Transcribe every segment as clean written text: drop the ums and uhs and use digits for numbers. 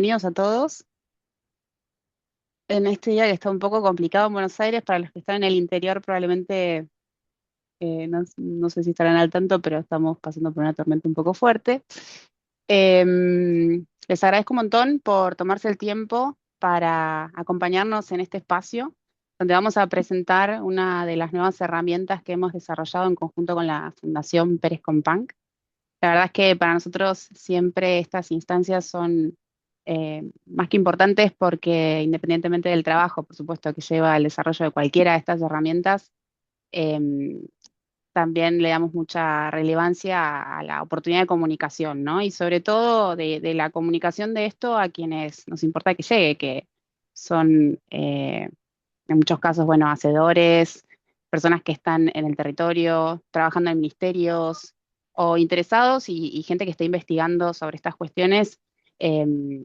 Bienvenidos a todos. En este día que está un poco complicado en Buenos Aires, para los que están en el interior probablemente no sé si estarán al tanto, pero estamos pasando por una tormenta un poco fuerte. Les agradezco un montón por tomarse el tiempo para acompañarnos en este espacio, donde vamos a presentar una de las nuevas herramientas que hemos desarrollado en conjunto con la Fundación Pérez Companc. La verdad es que para nosotros siempre estas instancias son más que importantes porque independientemente del trabajo, por supuesto, que lleva al desarrollo de cualquiera de estas herramientas, em, también le damos mucha relevancia a la oportunidad de comunicación, ¿no? Y sobre todo de la comunicación de esto a quienes nos importa que llegue, que son en muchos casos, bueno, hacedores, personas que están en el territorio, trabajando en ministerios o interesados y gente que está investigando sobre estas cuestiones. Em,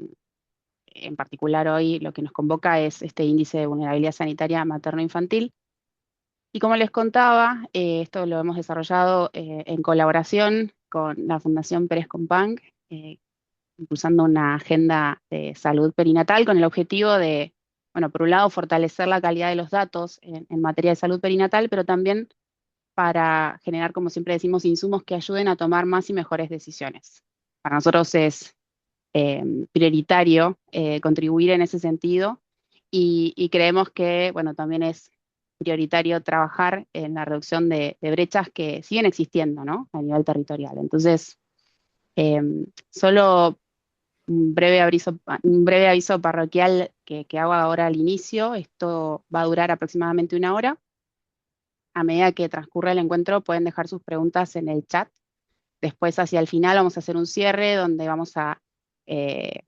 en particular hoy lo que nos convoca es este índice de vulnerabilidad sanitaria materno-infantil. Y como les contaba, esto lo hemos desarrollado en colaboración con la Fundación Pérez Companc, impulsando una agenda de salud perinatal con el objetivo de, bueno, por un lado, fortalecer la calidad de los datos en materia de salud perinatal, pero también para generar, como siempre decimos, insumos que ayuden a tomar más y mejores decisiones. Para nosotros es prioritario contribuir en ese sentido y creemos que, bueno, también es prioritario trabajar en la reducción de brechas que siguen existiendo, ¿no? A nivel territorial. Entonces, solo un breve aviso parroquial que hago ahora al inicio. Esto va a durar aproximadamente una hora. A medida que transcurre el encuentro, pueden dejar sus preguntas en el chat. Después, hacia el final, vamos a hacer un cierre donde vamos a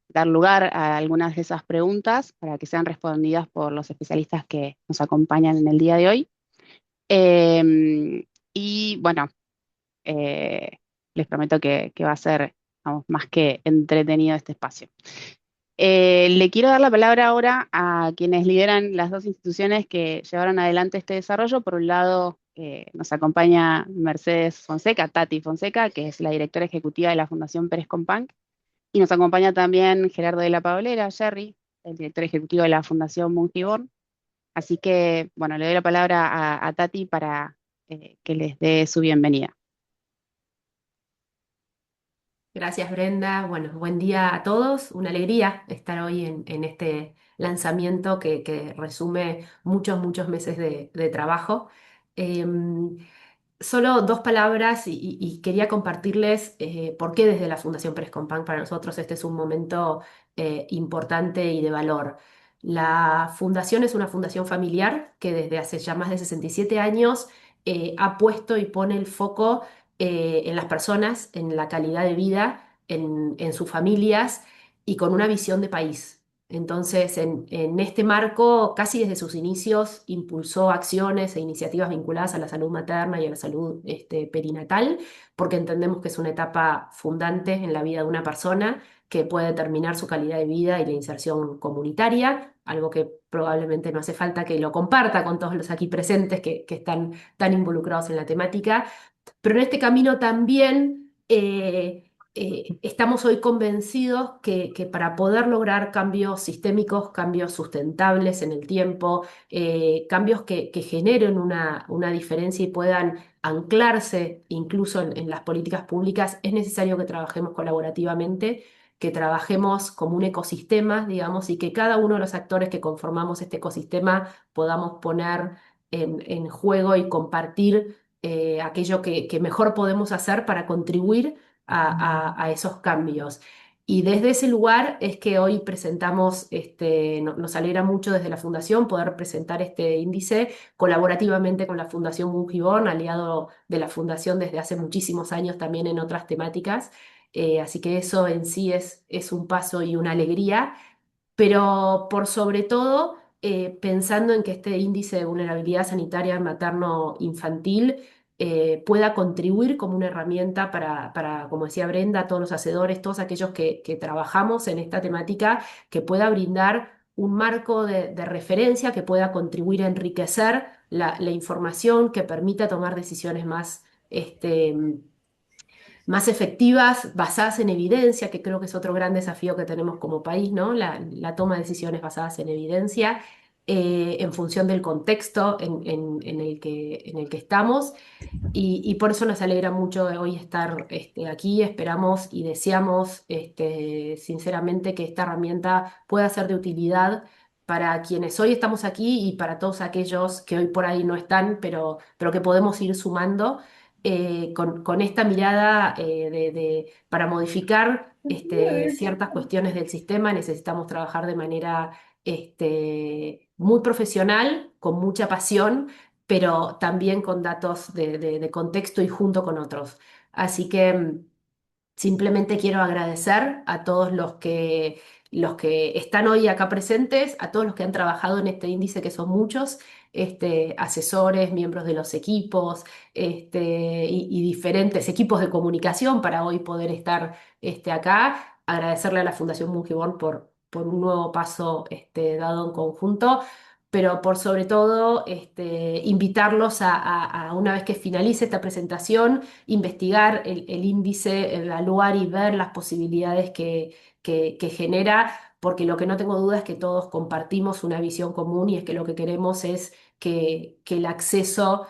dar lugar a algunas de esas preguntas para que sean respondidas por los especialistas que nos acompañan en el día de hoy. Y bueno, eh, les prometo que va a ser, vamos, más que entretenido este espacio. Le quiero dar la palabra ahora a quienes lideran las dos instituciones que llevaron adelante este desarrollo. Por un lado, nos acompaña Mercedes Fonseca, Tati Fonseca, que es la directora ejecutiva de la Fundación Pérez Companc, y nos acompaña también Gerardo de la Paulera, Jerry, el director ejecutivo de la Fundación Mongiborn. Así que, bueno, le doy la palabra a Tati para que les dé su bienvenida. Gracias, Brenda. Bueno, buen día a todos. Una alegría estar hoy en este lanzamiento que resume muchos, muchos meses de trabajo. Em, Solo dos palabras y quería compartirles por qué desde la Fundación Pérez Compán para nosotros este es un momento importante y de valor. La fundación es una fundación familiar que desde hace ya más de 67 años ha puesto y pone el foco en las personas, en la calidad de vida, en sus familias y con una visión de país. Entonces, en este marco, casi desde sus inicios, impulsó acciones e iniciativas vinculadas a la salud materna y a la salud perinatal, porque entendemos que es una etapa fundante en la vida de una persona que puede determinar su calidad de vida y la inserción comunitaria, algo que probablemente no hace falta que lo comparta con todos los aquí presentes que están tan involucrados en la temática, pero en este camino también estamos hoy convencidos que para poder lograr cambios sistémicos, cambios sustentables en el tiempo, cambios que generen una diferencia y puedan anclarse incluso en las políticas públicas, es necesario que trabajemos colaborativamente, que trabajemos como un ecosistema, digamos, y que cada uno de los actores que conformamos este ecosistema podamos poner en juego y compartir aquello que mejor podemos hacer para contribuir a esos cambios. Y desde ese lugar es que hoy presentamos, nos alegra mucho desde la Fundación poder presentar este índice colaborativamente con la Fundación Bungibón, aliado de la Fundación desde hace muchísimos años también en otras temáticas. Así que eso en sí es un paso y una alegría, pero por sobre todo pensando en que este índice de vulnerabilidad sanitaria materno-infantil pueda contribuir como una herramienta como decía Brenda, todos los hacedores, todos aquellos que trabajamos en esta temática, que pueda brindar un marco de referencia que pueda contribuir a enriquecer la información que permita tomar decisiones más más efectivas, basadas en evidencia, que creo que es otro gran desafío que tenemos como país, ¿no? La toma de decisiones basadas en evidencia, en función del contexto en el que estamos. Y por eso nos alegra mucho hoy estar aquí. Esperamos y deseamos sinceramente que esta herramienta pueda ser de utilidad para quienes hoy estamos aquí y para todos aquellos que hoy por ahí no están, pero que podemos ir sumando con esta mirada para modificar ciertas cuestiones del sistema. Necesitamos trabajar de manera muy profesional, con mucha pasión, pero también con datos de contexto y junto con otros. Así que simplemente quiero agradecer a todos los que están hoy acá presentes, a todos los que han trabajado en este índice, que son muchos, asesores, miembros de los equipos, y diferentes equipos de comunicación para hoy poder estar acá. Agradecerle a la Fundación Bungeborn por un nuevo paso dado en conjunto, pero por sobre todo invitarlos a, una vez que finalice esta presentación, investigar el índice, evaluar y ver las posibilidades que genera, porque lo que no tengo duda es que todos compartimos una visión común, y es que lo que queremos es que el acceso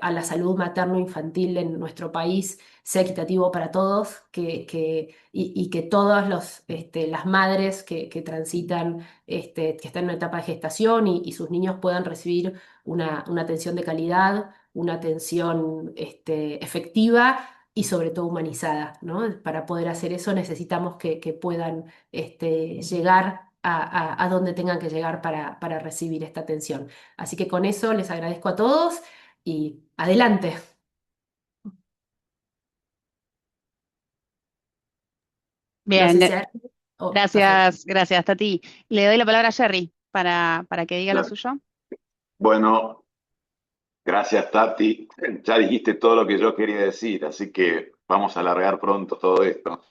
a la salud materno-infantil en nuestro país sea equitativo para todos, y que todas las madres que transitan, que están en una etapa de gestación, y sus niños puedan recibir una atención de calidad, una atención efectiva y sobre todo humanizada, ¿no? Para poder hacer eso necesitamos que puedan llegar a donde tengan que llegar para recibir esta atención. Así que con eso les agradezco a todos y adelante. No sé Bien, si hay... Oh, perfecto. gracias, Tati. Le doy la palabra a Jerry para que diga lo suyo. Bueno, gracias Tati. Ya dijiste todo lo que yo quería decir, así que vamos a alargar pronto todo esto.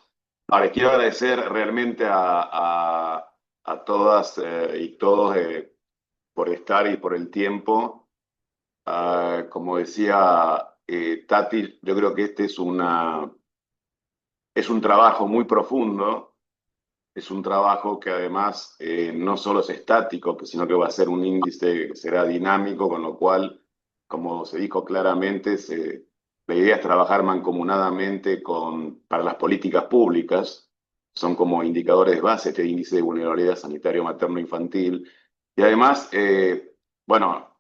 Ahora, quiero agradecer realmente a todas y todos por estar y por el tiempo. Como decía Tati, yo creo que este es un trabajo muy profundo, es un trabajo que además no solo es estático, sino que va a ser un índice que será dinámico, con lo cual, como se dijo claramente, la idea es trabajar mancomunadamente para las políticas públicas. Son como indicadores de base este índice de vulnerabilidad sanitario materno-infantil. Y además, bueno,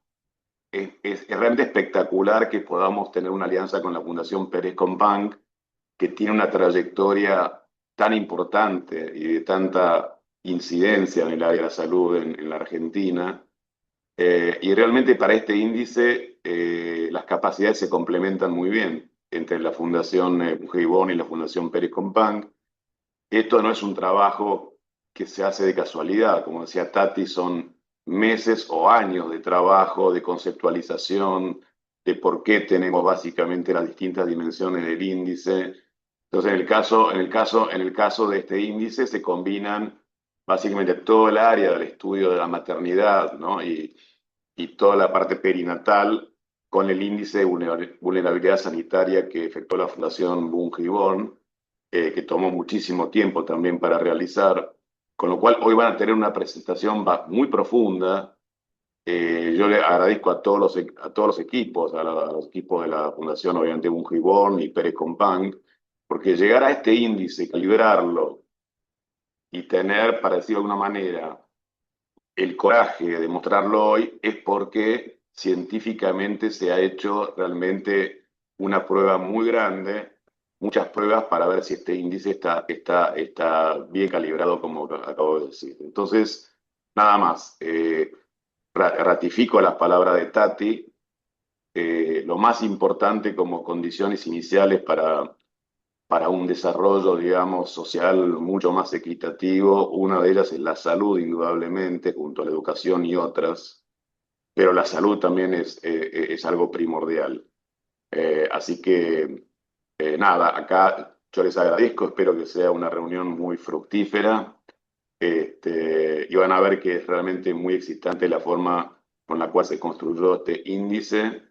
es realmente espectacular que podamos tener una alianza con la Fundación Pérez Companc, que tiene una trayectoria tan importante y de tanta incidencia en el área de la salud en la Argentina. Y realmente para este índice las capacidades se complementan muy bien entre la Fundación Gibón y la Fundación Pérez Companc. Esto no es un trabajo que se hace de casualidad, como decía Tati, son meses o años de trabajo, de conceptualización, de por qué tenemos básicamente las distintas dimensiones del índice. Entonces, en el caso de este índice se combinan básicamente todo el área del estudio de la maternidad, ¿no? Y toda la parte perinatal con el índice de vulnerabilidad sanitaria que efectuó la Fundación Bungeborn, que tomó muchísimo tiempo también para realizar, con lo cual hoy van a tener una presentación muy profunda. Yo le agradezco a todos los equipos, a los equipos de la Fundación, obviamente Bungeborn y Pérez Companc, porque llegar a este índice, calibrarlo y tener, para decirlo de alguna manera, el coraje de mostrarlo hoy es porque científicamente se ha hecho realmente una prueba muy grande, muchas pruebas para ver si este índice está bien calibrado, como acabo de decir. Entonces, nada más. Ratifico las palabras de Tati. Lo más importante como condiciones iniciales para un desarrollo, digamos, social mucho más equitativo. Una de ellas es la salud, indudablemente, junto a la educación y otras, pero la salud también es algo primordial. Así que, nada, acá yo les agradezco, espero que sea una reunión muy fructífera, y van a ver que es realmente muy excitante la forma con la cual se construyó este índice,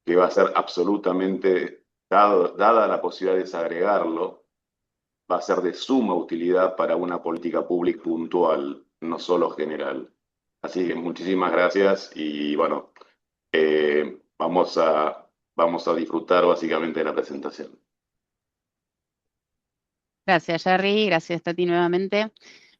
que va a ser absolutamente dada la posibilidad de desagregarlo, va a ser de suma utilidad para una política pública puntual, no solo general. Así que muchísimas gracias y bueno, vamos a disfrutar básicamente de la presentación. Gracias, Jerry. Gracias, Tati, nuevamente.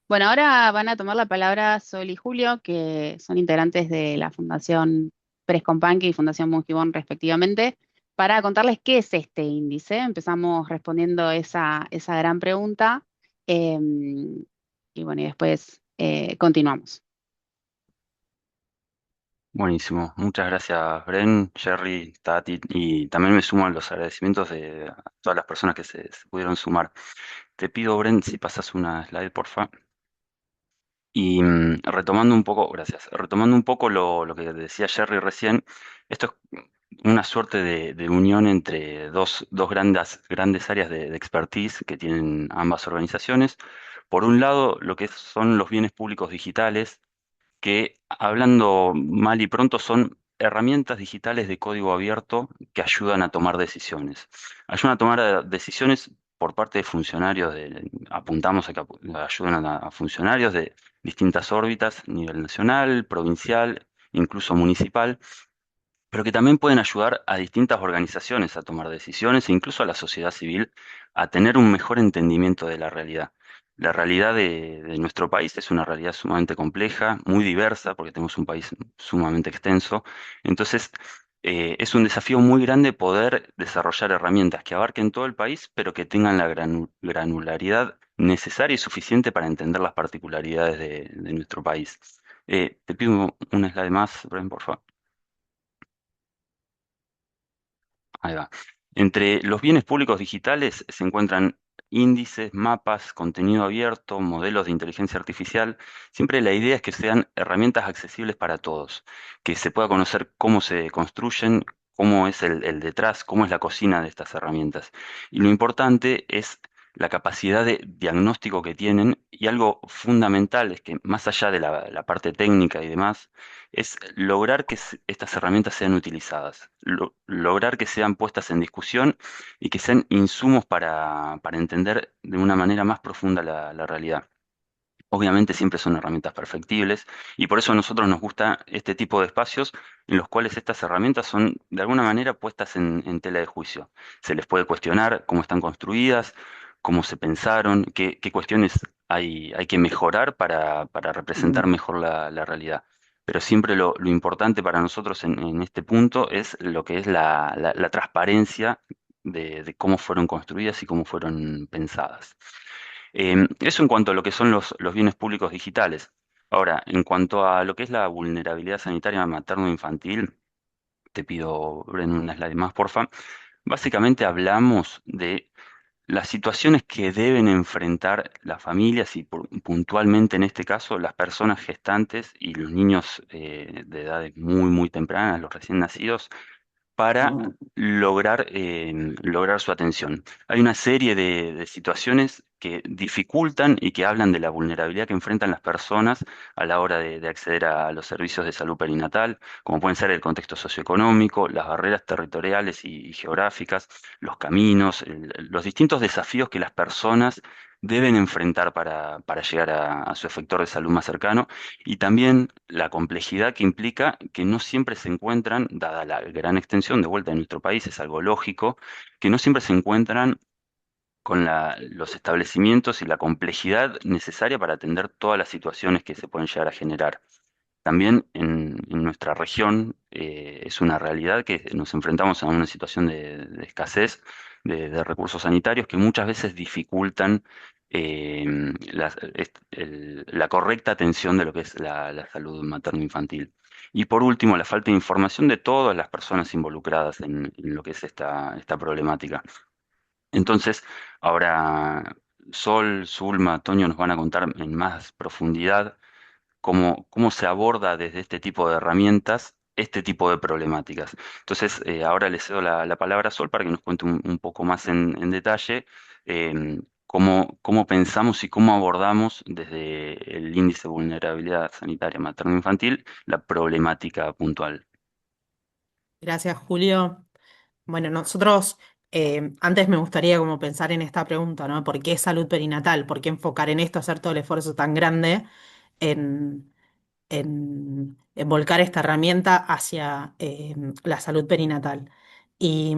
Bueno, ahora van a tomar la palabra Sol y Julio, que son integrantes de la Fundación Pérez Companque y Fundación Mungibón, respectivamente, para contarles qué es este índice. Empezamos respondiendo esa gran pregunta. Y bueno, y después continuamos. Buenísimo, muchas gracias Bren, Jerry, Tati, y también me sumo a los agradecimientos de a todas las personas que se pudieron sumar. Te pido, Bren, si pasas una slide, porfa. Y retomando un poco, gracias, retomando un poco lo que decía Jerry recién, esto es una suerte de unión entre dos grandes áreas de expertise que tienen ambas organizaciones. Por un lado, lo que son los bienes públicos digitales, que hablando mal y pronto son herramientas digitales de código abierto que ayudan a tomar decisiones. Ayudan a tomar decisiones por parte de funcionarios, apuntamos a que ayudan a funcionarios de distintas órbitas, nivel nacional, provincial, incluso municipal, pero que también pueden ayudar a distintas organizaciones a tomar decisiones e incluso a la sociedad civil a tener un mejor entendimiento de la realidad. La realidad de nuestro país es una realidad sumamente compleja, muy diversa, porque tenemos un país sumamente extenso. Entonces, es un desafío muy grande poder desarrollar herramientas que abarquen todo el país, pero que tengan la granularidad necesaria y suficiente para entender las particularidades de nuestro país. Te pido una slide más, Bren, por favor. Ahí va. Entre los bienes públicos digitales se encuentran índices, mapas, contenido abierto, modelos de inteligencia artificial. Siempre la idea es que sean herramientas accesibles para todos, que se pueda conocer cómo se construyen, cómo es el detrás, cómo es la cocina de estas herramientas. Y lo importante es la capacidad de diagnóstico que tienen y algo fundamental es que más allá de la parte técnica y demás, es lograr que estas herramientas sean utilizadas, lograr que sean puestas en discusión y que sean insumos para entender de una manera más profunda la realidad. Obviamente siempre son herramientas perfectibles y por eso a nosotros nos gusta este tipo de espacios en los cuales estas herramientas son de alguna manera puestas en tela de juicio. Se les puede cuestionar cómo están construidas, cómo se pensaron, qué cuestiones hay que mejorar para representar mejor la realidad. Pero siempre lo importante para nosotros en este punto es lo que es la transparencia de cómo fueron construidas y cómo fueron pensadas. Eso en cuanto a lo que son los bienes públicos digitales. Ahora, en cuanto a lo que es la vulnerabilidad sanitaria materno-infantil, te pido, Bren, una slide más, porfa. Básicamente hablamos de las situaciones que deben enfrentar las familias y puntualmente en este caso las personas gestantes y los niños de edades muy tempranas, los recién nacidos, para lograr su atención. Hay una serie de situaciones que dificultan y que hablan de la vulnerabilidad que enfrentan las personas a la hora de acceder a los servicios de salud perinatal, como pueden ser el contexto socioeconómico, las barreras territoriales y geográficas, los caminos, los distintos desafíos que las personas deben enfrentar para llegar a su efector de salud más cercano y también la complejidad que implica que no siempre se encuentran, dada la gran extensión de vuelta en nuestro país, es algo lógico, que no siempre se encuentran con los establecimientos y la complejidad necesaria para atender todas las situaciones que se pueden llegar a generar. También en nuestra región es una realidad que nos enfrentamos a una situación de escasez de recursos sanitarios que muchas veces dificultan eh, la correcta atención de lo que es la salud materno-infantil. Y por último, la falta de información de todas las personas involucradas en lo que es esta problemática. Entonces, ahora Sol, Zulma, Toño nos van a contar en más profundidad cómo se aborda desde este tipo de herramientas este tipo de problemáticas. Entonces, ahora le cedo la palabra a Sol para que nos cuente un poco más en detalle cómo pensamos y cómo abordamos desde el índice de vulnerabilidad sanitaria materno-infantil la problemática puntual. Gracias, Julio. Bueno, nosotros Antes me gustaría como pensar en esta pregunta, ¿no? ¿Por qué salud perinatal? ¿Por qué enfocar en esto, hacer todo el esfuerzo tan grande en, en volcar esta herramienta hacia la salud perinatal? Y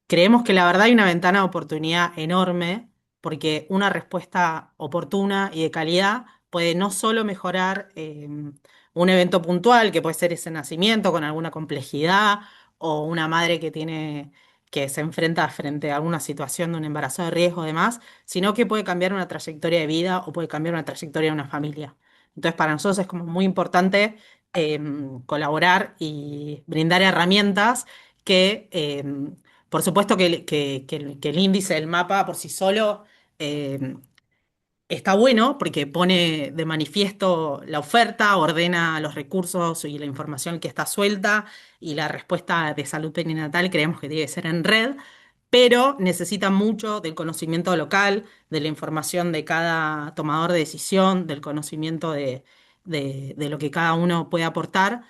creemos que la verdad hay una ventana de oportunidad enorme porque una respuesta oportuna y de calidad puede no solo mejorar un evento puntual, que puede ser ese nacimiento con alguna complejidad o una madre que se enfrenta frente a alguna situación de un embarazo de riesgo y demás, sino que puede cambiar una trayectoria de vida o puede cambiar una trayectoria de una familia. Entonces, para nosotros es como muy importante colaborar y brindar herramientas que, por supuesto que el índice del mapa por sí solo em, está bueno porque pone de manifiesto la oferta, ordena los recursos y la información que está suelta y la respuesta de salud perinatal creemos que debe ser en red, pero necesita mucho del conocimiento local, de la información de cada tomador de decisión, del conocimiento de lo que cada uno puede aportar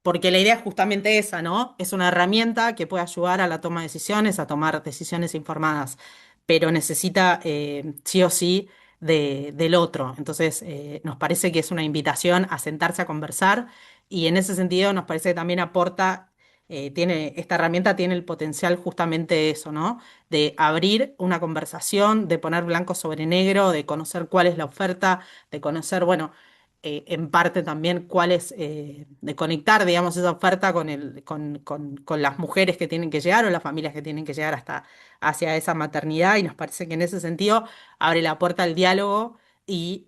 porque la idea es justamente esa, ¿no? Es una herramienta que puede ayudar a la toma de decisiones, a tomar decisiones informadas, pero necesita sí o sí del otro. Entonces, nos parece que es una invitación a sentarse a conversar y en ese sentido nos parece que también aporta, esta herramienta tiene el potencial justamente eso, ¿no? De abrir una conversación, de poner blanco sobre negro, de conocer cuál es la oferta, de conocer, bueno, en parte también cuál es, de conectar, digamos, esa oferta con las mujeres que tienen que llegar o las familias que tienen que llegar hasta hacia esa maternidad y nos parece que en ese sentido abre la puerta al diálogo y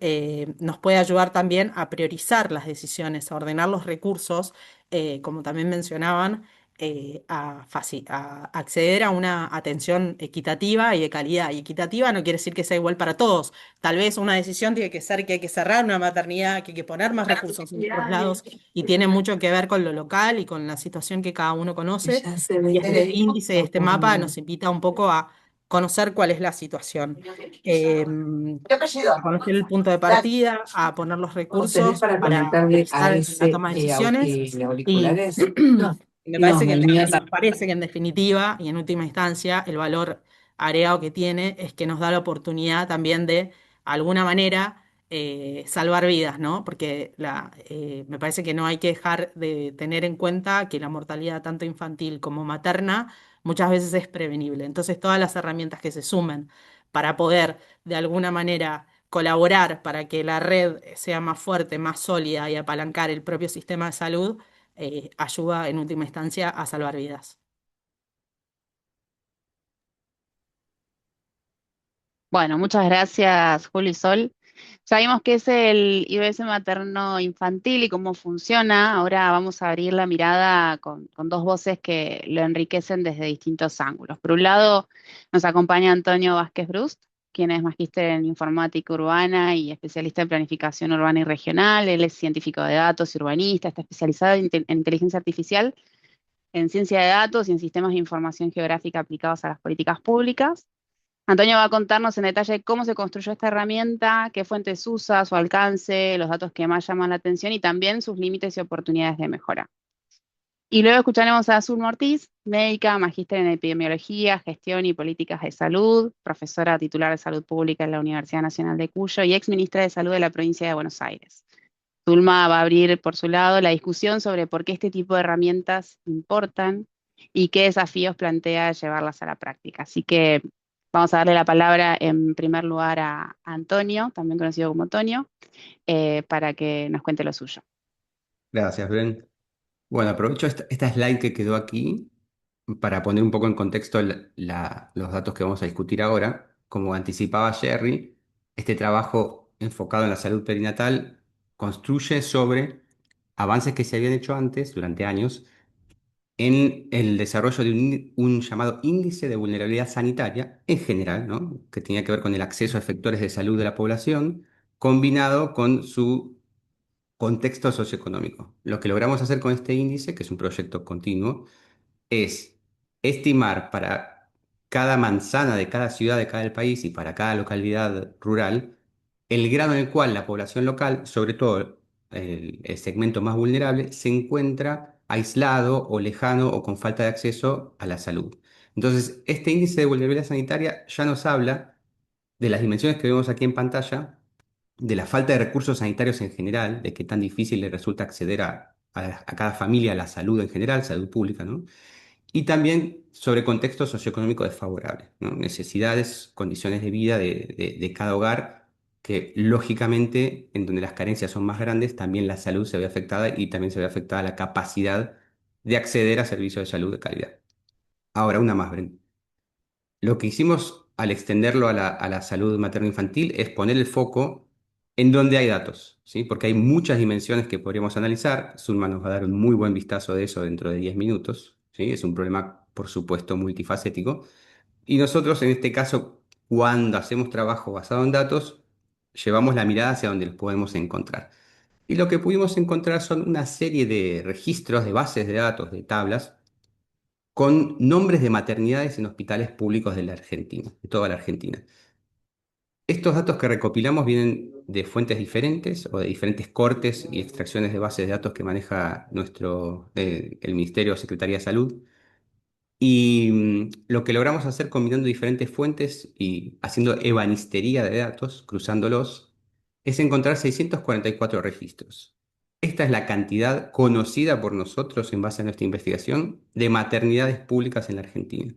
nos puede ayudar también a priorizar las decisiones, a ordenar los recursos, como también mencionaban, a acceder a una atención equitativa y de calidad. Y equitativa no quiere decir que sea igual para todos. Tal vez una decisión tiene que ser que hay que cerrar una maternidad, que hay que poner más recursos en otros lados y tiene mucho que ver con lo local y con la situación que cada uno conoce. Y este índice, este mapa nos invita un poco a conocer cuál es la situación, a conocer el punto de partida, a poner los recursos para priorizar en la toma de decisiones y me parece que en definitiva y en última instancia el valor agregado que tiene es que nos da la oportunidad también de alguna manera salvar vidas, ¿no? Porque me parece que no hay que dejar de tener en cuenta que la mortalidad tanto infantil como materna muchas veces es prevenible. Entonces todas las herramientas que se sumen para poder de alguna manera colaborar para que la red sea más fuerte, más sólida y apalancar el propio sistema de salud ayuda en última instancia a salvar vidas. Bueno, muchas gracias, Juli y Sol. Sabemos qué es el IBS materno infantil y cómo funciona. Ahora vamos a abrir la mirada con dos voces que lo enriquecen desde distintos ángulos. Por un lado, nos acompaña Antonio Vázquez Brust, quien es magíster en informática urbana y especialista en planificación urbana y regional. Él es científico de datos y urbanista, está especializado en inteligencia artificial, en ciencia de datos y en sistemas de información geográfica aplicados a las políticas públicas. Antonio va a contarnos en detalle cómo se construyó esta herramienta, qué fuentes usa, su alcance, los datos que más llaman la atención y también sus límites y oportunidades de mejora. Y luego escucharemos a Azul Ortiz, médica, magíster en epidemiología, gestión y políticas de salud, profesora titular de salud pública en la Universidad Nacional de Cuyo y ex ministra de Salud de la provincia de Buenos Aires. Zulma va a abrir por su lado la discusión sobre por qué este tipo de herramientas importan y qué desafíos plantea llevarlas a la práctica. Así que vamos a darle la palabra en primer lugar a Antonio, también conocido como Tonio, para que nos cuente lo suyo. Gracias, Bren. Bueno, aprovecho esta slide que quedó aquí para poner un poco en contexto los datos que vamos a discutir ahora. Como anticipaba Jerry, este trabajo enfocado en la salud perinatal construye sobre avances que se habían hecho antes, durante años, en el desarrollo de un llamado índice de vulnerabilidad sanitaria en general, ¿no? Que tenía que ver con el acceso a efectores de salud de la población, combinado con su contexto socioeconómico. Lo que logramos hacer con este índice, que es un proyecto continuo, es estimar para cada manzana de cada ciudad de cada país y para cada localidad rural el grado en el cual la población local, sobre todo el segmento más vulnerable, se encuentra aislado o lejano o con falta de acceso a la salud. Entonces, este índice de vulnerabilidad sanitaria ya nos habla de las dimensiones que vemos aquí en pantalla, de la falta de recursos sanitarios en general, de qué tan difícil le resulta acceder a cada familia a la salud en general, salud pública, ¿no? Y también sobre contextos socioeconómicos desfavorables, ¿no? Necesidades, condiciones de vida de cada hogar, que lógicamente en donde las carencias son más grandes, también la salud se ve afectada y también se ve afectada la capacidad de acceder a servicios de salud de calidad. Ahora, una más, Bren. Lo que hicimos al extenderlo a la salud materno-infantil es poner el foco en donde hay datos, ¿sí? Porque hay muchas dimensiones que podríamos analizar. Zulma nos va a dar un muy buen vistazo de eso dentro de 10 minutos, ¿sí? Es un problema, por supuesto, multifacético. Y nosotros, en este caso, cuando hacemos trabajo basado en datos, llevamos la mirada hacia donde los podemos encontrar. Y lo que pudimos encontrar son una serie de registros, de bases de datos, de tablas, con nombres de maternidades en hospitales públicos de la Argentina, de toda la Argentina. Estos datos que recopilamos vienen de fuentes diferentes o de diferentes cortes y extracciones de bases de datos que maneja el Ministerio o Secretaría de Salud. Y lo que logramos hacer combinando diferentes fuentes y haciendo ebanistería de datos, cruzándolos, es encontrar 644 registros. Esta es la cantidad conocida por nosotros en base a nuestra investigación de maternidades públicas en la Argentina.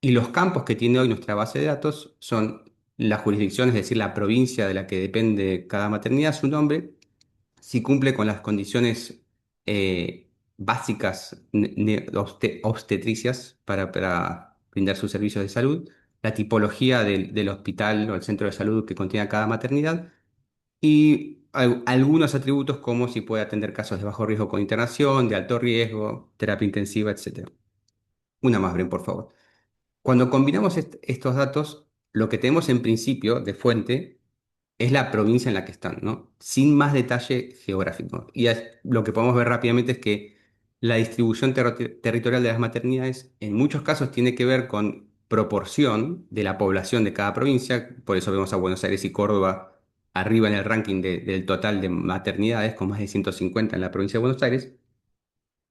Y los campos que tiene hoy nuestra base de datos son la jurisdicción, es decir, la provincia de la que depende cada maternidad, su nombre, si cumple con las condiciones básicas obstetricias para brindar sus servicios de salud, la tipología del hospital o el centro de salud que contiene cada maternidad y algunos atributos como si puede atender casos de bajo riesgo con internación, de alto riesgo, terapia intensiva, etc. Una más, Bren, por favor. Cuando combinamos estos datos, lo que tenemos en principio de fuente es la provincia en la que están, ¿no? Sin más detalle geográfico. Y lo que podemos ver rápidamente es que la distribución territorial de las maternidades en muchos casos tiene que ver con proporción de la población de cada provincia, por eso vemos a Buenos Aires y Córdoba arriba en el ranking del total de maternidades, con más de 150 en la provincia de Buenos Aires.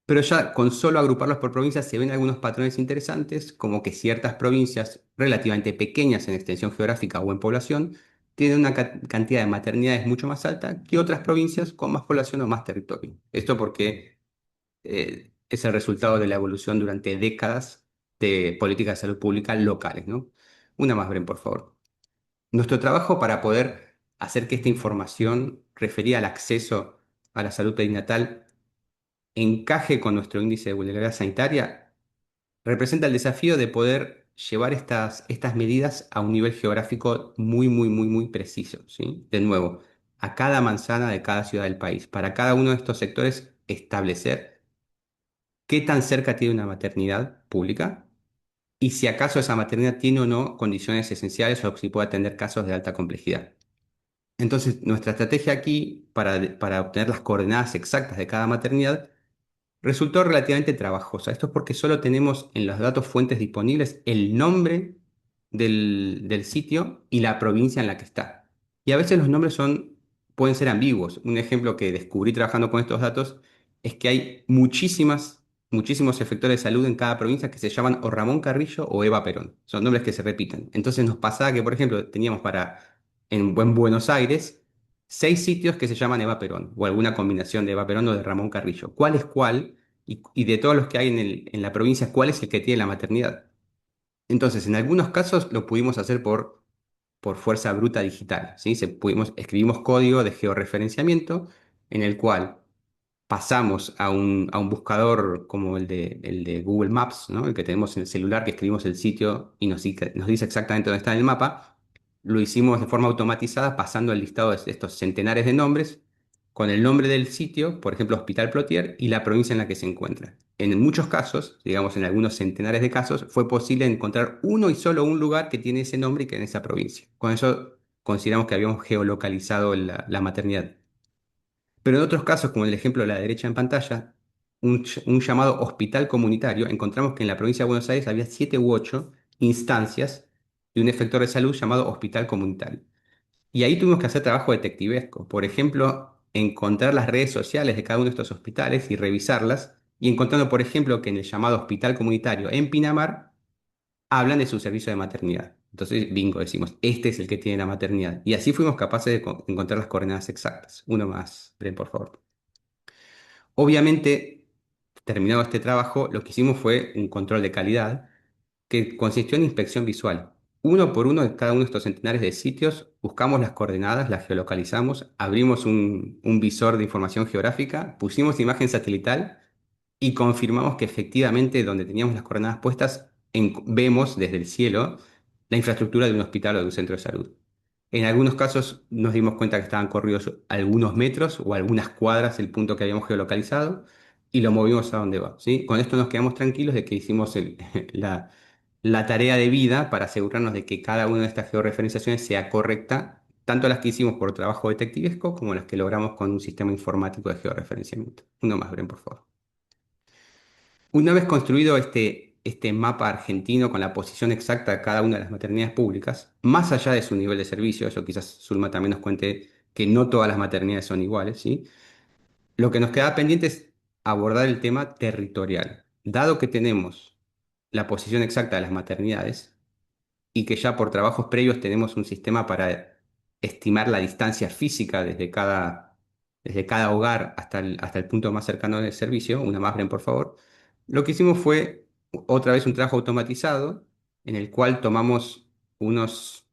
Pero ya con solo agruparlos por provincias se ven algunos patrones interesantes, como que ciertas provincias relativamente pequeñas en extensión geográfica o en población tienen una cantidad de maternidades mucho más alta que otras provincias con más población o más territorio. Esto porque es el resultado de la evolución durante décadas de políticas de salud pública locales, ¿no? Una más, Bren, por favor. Nuestro trabajo para poder hacer que esta información referida al acceso a la salud perinatal encaje con nuestro índice de vulnerabilidad sanitaria, representa el desafío de poder llevar estas medidas a un nivel geográfico muy, muy, muy, muy preciso, ¿sí? De nuevo, a cada manzana de cada ciudad del país, para cada uno de estos sectores establecer qué tan cerca tiene una maternidad pública y si acaso esa maternidad tiene o no condiciones esenciales o si puede atender casos de alta complejidad. Entonces, nuestra estrategia aquí para obtener las coordenadas exactas de cada maternidad resultó relativamente trabajosa. Esto es porque solo tenemos en los datos fuentes disponibles el nombre del sitio y la provincia en la que está. Y a veces los nombres pueden ser ambiguos. Un ejemplo que descubrí trabajando con estos datos es que hay muchísimos efectores de salud en cada provincia que se llaman o Ramón Carrillo o Eva Perón. Son nombres que se repiten. Entonces nos pasaba que, por ejemplo, teníamos en Buenos Aires 6 sitios que se llaman Eva Perón, o alguna combinación de Eva Perón o de Ramón Carrillo. ¿Cuál es cuál? Y de todos los que hay en la provincia, ¿cuál es el que tiene la maternidad? Entonces, en algunos casos lo pudimos hacer por fuerza bruta digital, ¿sí? Escribimos código de georreferenciamiento en el cual pasamos a un buscador como el de Google Maps, ¿no? El que tenemos en el celular, que escribimos el sitio y nos dice exactamente dónde está en el mapa. Lo hicimos de forma automatizada pasando el listado de estos centenares de nombres con el nombre del sitio, por ejemplo, Hospital Plotier, y la provincia en la que se encuentra. En muchos casos, digamos en algunos centenares de casos, fue posible encontrar uno y solo un lugar que tiene ese nombre y que en esa provincia. Con eso consideramos que habíamos geolocalizado la maternidad. Pero en otros casos, como el ejemplo de la derecha en pantalla, un llamado hospital comunitario, encontramos que en la provincia de Buenos Aires había 7 u 8 instancias de un efector de salud llamado hospital comunitario. Y ahí tuvimos que hacer trabajo detectivesco. Por ejemplo, encontrar las redes sociales de cada uno de estos hospitales y revisarlas. Y encontrando, por ejemplo, que en el llamado hospital comunitario en Pinamar hablan de su servicio de maternidad. Entonces, bingo, decimos, este es el que tiene la maternidad. Y así fuimos capaces de encontrar las coordenadas exactas. Uno más, Bren, por favor. Obviamente, terminado este trabajo, lo que hicimos fue un control de calidad que consistió en inspección visual. Uno por uno de cada uno de estos centenares de sitios, buscamos las coordenadas, las geolocalizamos, abrimos un visor de información geográfica, pusimos imagen satelital y confirmamos que efectivamente donde teníamos las coordenadas puestas, vemos desde el cielo la infraestructura de un hospital o de un centro de salud. En algunos casos nos dimos cuenta que estaban corridos algunos metros o algunas cuadras el punto que habíamos geolocalizado y lo movimos a donde va, ¿sí? Con esto nos quedamos tranquilos de que hicimos la tarea de vida para asegurarnos de que cada una de estas georreferenciaciones sea correcta, tanto las que hicimos por trabajo detectivesco como las que logramos con un sistema informático de georreferenciamiento. Uno más, Bren, por favor. Una vez construido este mapa argentino con la posición exacta de cada una de las maternidades públicas, más allá de su nivel de servicio, eso quizás Zulma también nos cuente que no todas las maternidades son iguales, ¿sí? Lo que nos queda pendiente es abordar el tema territorial. Dado que tenemos la posición exacta de las maternidades y que ya por trabajos previos tenemos un sistema para estimar la distancia física desde cada hogar hasta el punto más cercano del servicio, una más, Bren, por favor. Lo que hicimos fue otra vez un trabajo automatizado en el cual tomamos unos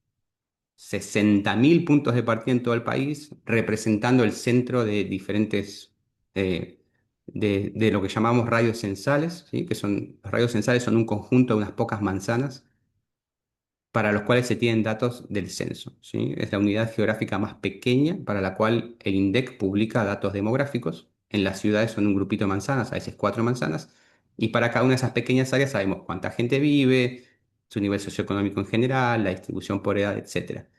60.000 puntos de partida en todo el país, representando el centro de diferentes, de lo que llamamos radios censales, ¿sí? Los radios censales son un conjunto de unas pocas manzanas para los cuales se tienen datos del censo, ¿sí? Es la unidad geográfica más pequeña para la cual el INDEC publica datos demográficos. En las ciudades son un grupito de manzanas, a veces 4 manzanas, y para cada una de esas pequeñas áreas sabemos cuánta gente vive, su nivel socioeconómico en general, la distribución por edad, etcétera.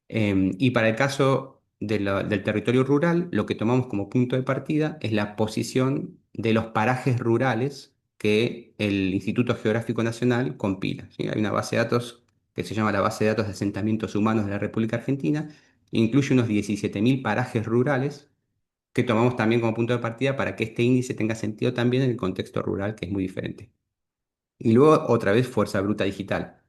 Y para el caso del territorio rural, lo que tomamos como punto de partida es la posición de los parajes rurales que el Instituto Geográfico Nacional compila, ¿sí? Hay una base de datos que se llama la Base de Datos de Asentamientos Humanos de la República Argentina, incluye unos 17.000 parajes rurales que tomamos también como punto de partida para que este índice tenga sentido también en el contexto rural, que es muy diferente. Y luego, otra vez, fuerza bruta digital.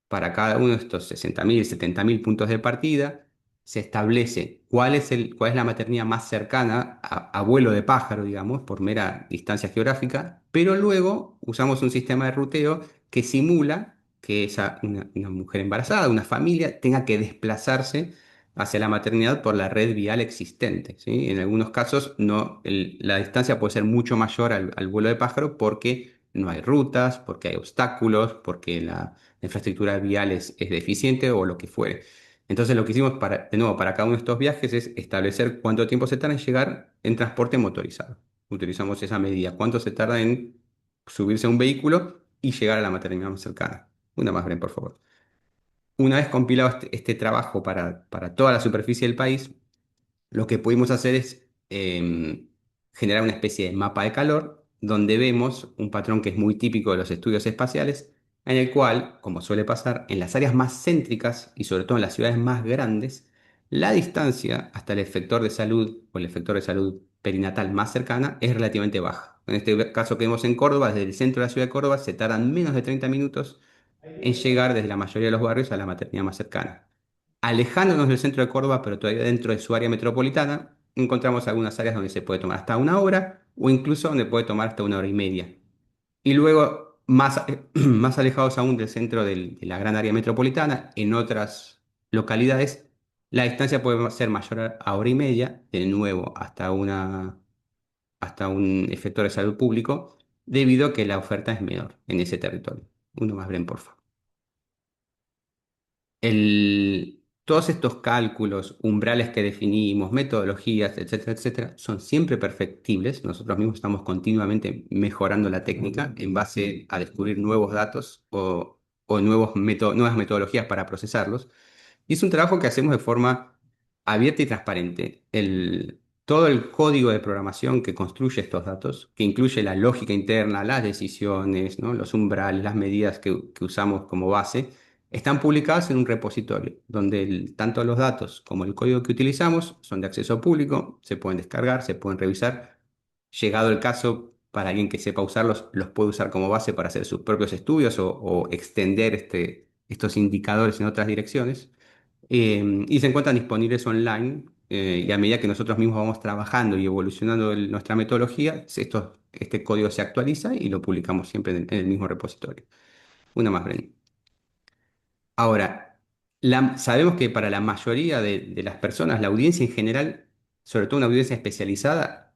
Para cada uno de estos 60.000, 70.000 puntos de partida, se establece cuál es la maternidad más cercana a vuelo de pájaro, digamos, por mera distancia geográfica, pero luego usamos un sistema de ruteo que simula que una mujer embarazada, una familia, tenga que desplazarse hacia la maternidad por la red vial existente, ¿sí? En algunos casos la distancia puede ser mucho mayor al vuelo de pájaro porque no hay rutas, porque hay obstáculos, porque la infraestructura vial es deficiente o lo que fuere. Entonces lo que hicimos de nuevo, para cada uno de estos viajes es establecer cuánto tiempo se tarda en llegar en transporte motorizado. Utilizamos esa medida, cuánto se tarda en subirse a un vehículo y llegar a la maternidad más cercana. Una más, Bren, por favor. Una vez compilado este trabajo para toda la superficie del país, lo que pudimos hacer es generar una especie de mapa de calor donde vemos un patrón que es muy típico de los estudios espaciales, en el cual, como suele pasar, en las áreas más céntricas y sobre todo en las ciudades más grandes, la distancia hasta el efector de salud o el efector de salud perinatal más cercana es relativamente baja. En este caso que vemos en Córdoba, desde el centro de la ciudad de Córdoba, se tardan menos de 30 minutos en llegar desde la mayoría de los barrios a la maternidad más cercana. Alejándonos del centro de Córdoba, pero todavía dentro de su área metropolitana, encontramos algunas áreas donde se puede tomar hasta 1 hora o incluso donde puede tomar hasta 1 hora y media. Y luego, más alejados aún del centro de la gran área metropolitana, en otras localidades, la distancia puede ser mayor a 1 hora y media, de nuevo hasta un efector de salud público, debido a que la oferta es menor en ese territorio. Uno más, Bren, por favor. Todos estos cálculos, umbrales que definimos, metodologías, etcétera, etcétera, son siempre perfectibles. Nosotros mismos estamos continuamente mejorando la técnica en base a descubrir nuevos datos o nuevas metodologías para procesarlos. Y es un trabajo que hacemos de forma abierta y transparente. Todo el código de programación que construye estos datos, que incluye la lógica interna, las decisiones, ¿no? Los umbrales, las medidas que usamos como base, están publicados en un repositorio, donde tanto los datos como el código que utilizamos son de acceso público, se pueden descargar, se pueden revisar. Llegado el caso, para alguien que sepa usarlos, los puede usar como base para hacer sus propios estudios o extender estos indicadores en otras direcciones. Y se encuentran disponibles online y a medida que nosotros mismos vamos trabajando y evolucionando nuestra metodología, este código se actualiza y lo publicamos siempre en el mismo repositorio. Una más, Bren. Ahora, sabemos que para la mayoría de las personas, la audiencia en general, sobre todo una audiencia especializada,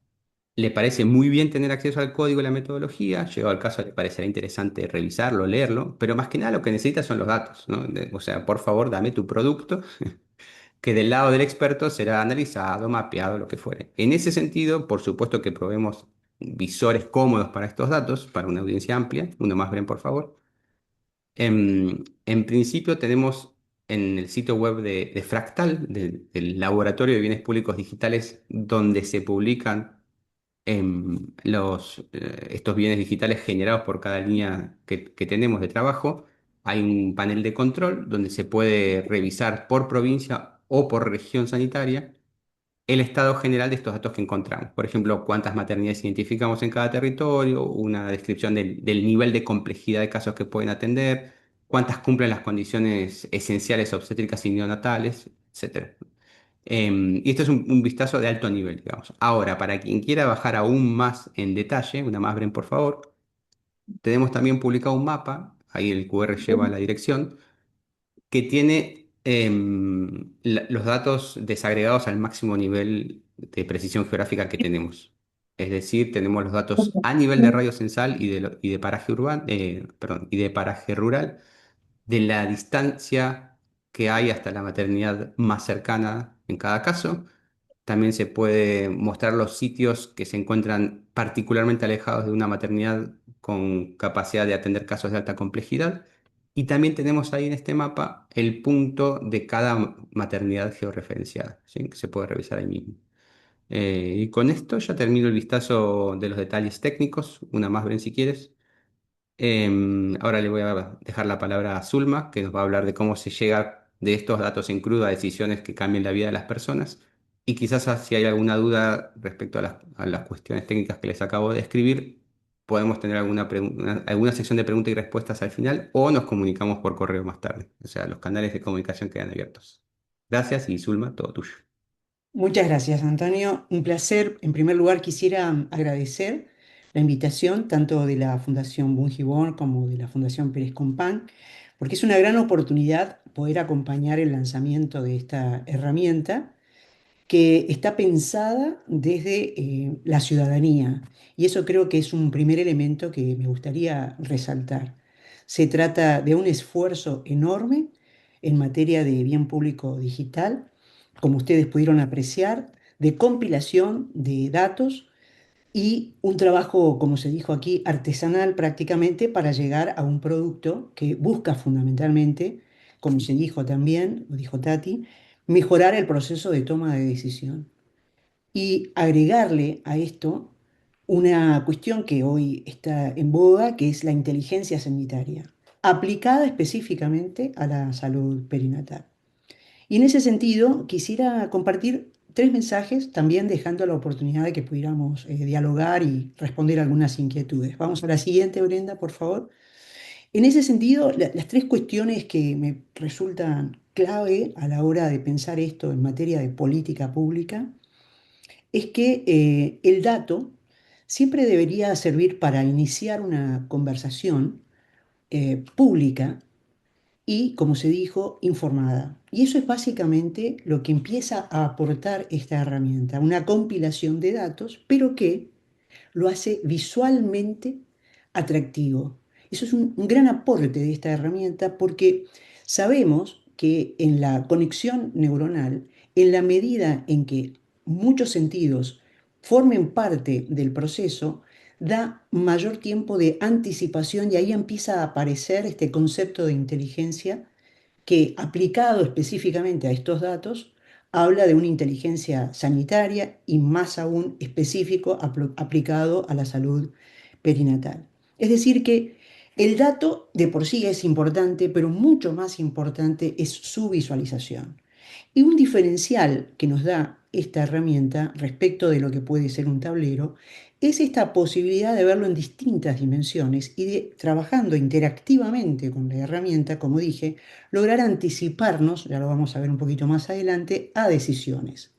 le parece muy bien tener acceso al código y la metodología. Llegado al caso, le parecerá interesante revisarlo, leerlo, pero más que nada lo que necesita son los datos, ¿no? O sea, por favor, dame tu producto, que del lado del experto será analizado, mapeado, lo que fuere. En ese sentido, por supuesto que probemos visores cómodos para estos datos, para una audiencia amplia. Uno más, Bren, por favor. En principio tenemos en el sitio web de Fractal, del Laboratorio de Bienes Públicos Digitales, donde se publican estos bienes digitales generados por cada línea que tenemos de trabajo. Hay un panel de control donde se puede revisar por provincia o por región sanitaria el estado general de estos datos que encontramos. Por ejemplo, cuántas maternidades identificamos en cada territorio, una descripción del nivel de complejidad de casos que pueden atender, cuántas cumplen las condiciones esenciales obstétricas y neonatales, etcétera. Y esto es un vistazo de alto nivel, digamos. Ahora, para quien quiera bajar aún más en detalle, una más, Bren, por favor, tenemos también publicado un mapa, ahí el QR lleva a la dirección, que tiene los datos desagregados al máximo nivel de precisión geográfica que tenemos. Es decir, tenemos los datos a nivel de radio censal y de paraje urbano, perdón, y de paraje rural, de la distancia que hay hasta la maternidad más cercana en cada caso. También se puede mostrar los sitios que se encuentran particularmente alejados de una maternidad con capacidad de atender casos de alta complejidad. Y también tenemos ahí en este mapa el punto de cada maternidad georreferenciada, ¿sí? Que se puede revisar ahí mismo. Y con esto ya termino el vistazo de los detalles técnicos. Una más, Bren, si quieres. Ahora le voy a dejar la palabra a Zulma, que nos va a hablar de cómo se llega de estos datos en crudo a decisiones que cambien la vida de las personas. Y quizás si hay alguna duda respecto a las cuestiones técnicas que les acabo de describir, podemos tener alguna sección de preguntas y respuestas al final o nos comunicamos por correo más tarde. O sea, los canales de comunicación quedan abiertos. Gracias y Zulma, todo tuyo. Muchas gracias, Antonio. Un placer. En primer lugar, quisiera agradecer la invitación tanto de la Fundación Bungibor como de la Fundación Pérez Compán, porque es una gran oportunidad poder acompañar el lanzamiento de esta herramienta que está pensada desde la ciudadanía. Y eso creo que es un primer elemento que me gustaría resaltar. Se trata de un esfuerzo enorme en materia de bien público digital, como ustedes pudieron apreciar, de compilación de datos y un trabajo, como se dijo aquí, artesanal prácticamente para llegar a un producto que busca fundamentalmente, como se dijo también, lo dijo Tati, mejorar el proceso de toma de decisión y agregarle a esto una cuestión que hoy está en boga, que es la inteligencia sanitaria, aplicada específicamente a la salud perinatal. Y en ese sentido, quisiera compartir tres mensajes, también dejando la oportunidad de que pudiéramos dialogar y responder algunas inquietudes. Vamos a la siguiente, Brenda, por favor. En ese sentido, las tres cuestiones que me resultan clave a la hora de pensar esto en materia de política pública es que el dato siempre debería servir para iniciar una conversación pública y, como se dijo, informada. Y eso es básicamente lo que empieza a aportar esta herramienta, una compilación de datos, pero que lo hace visualmente atractivo. Eso es un gran aporte de esta herramienta porque sabemos que en la conexión neuronal, en la medida en que muchos sentidos formen parte del proceso, da mayor tiempo de anticipación y ahí empieza a aparecer este concepto de inteligencia que, aplicado específicamente a estos datos, habla de una inteligencia sanitaria y más aún específico aplicado a la salud perinatal. Es decir, que el dato de por sí es importante, pero mucho más importante es su visualización. Y un diferencial que nos da esta herramienta respecto de lo que puede ser un tablero es esta posibilidad de verlo en distintas dimensiones y de, trabajando interactivamente con la herramienta, como dije, lograr anticiparnos, ya lo vamos a ver un poquito más adelante, a decisiones.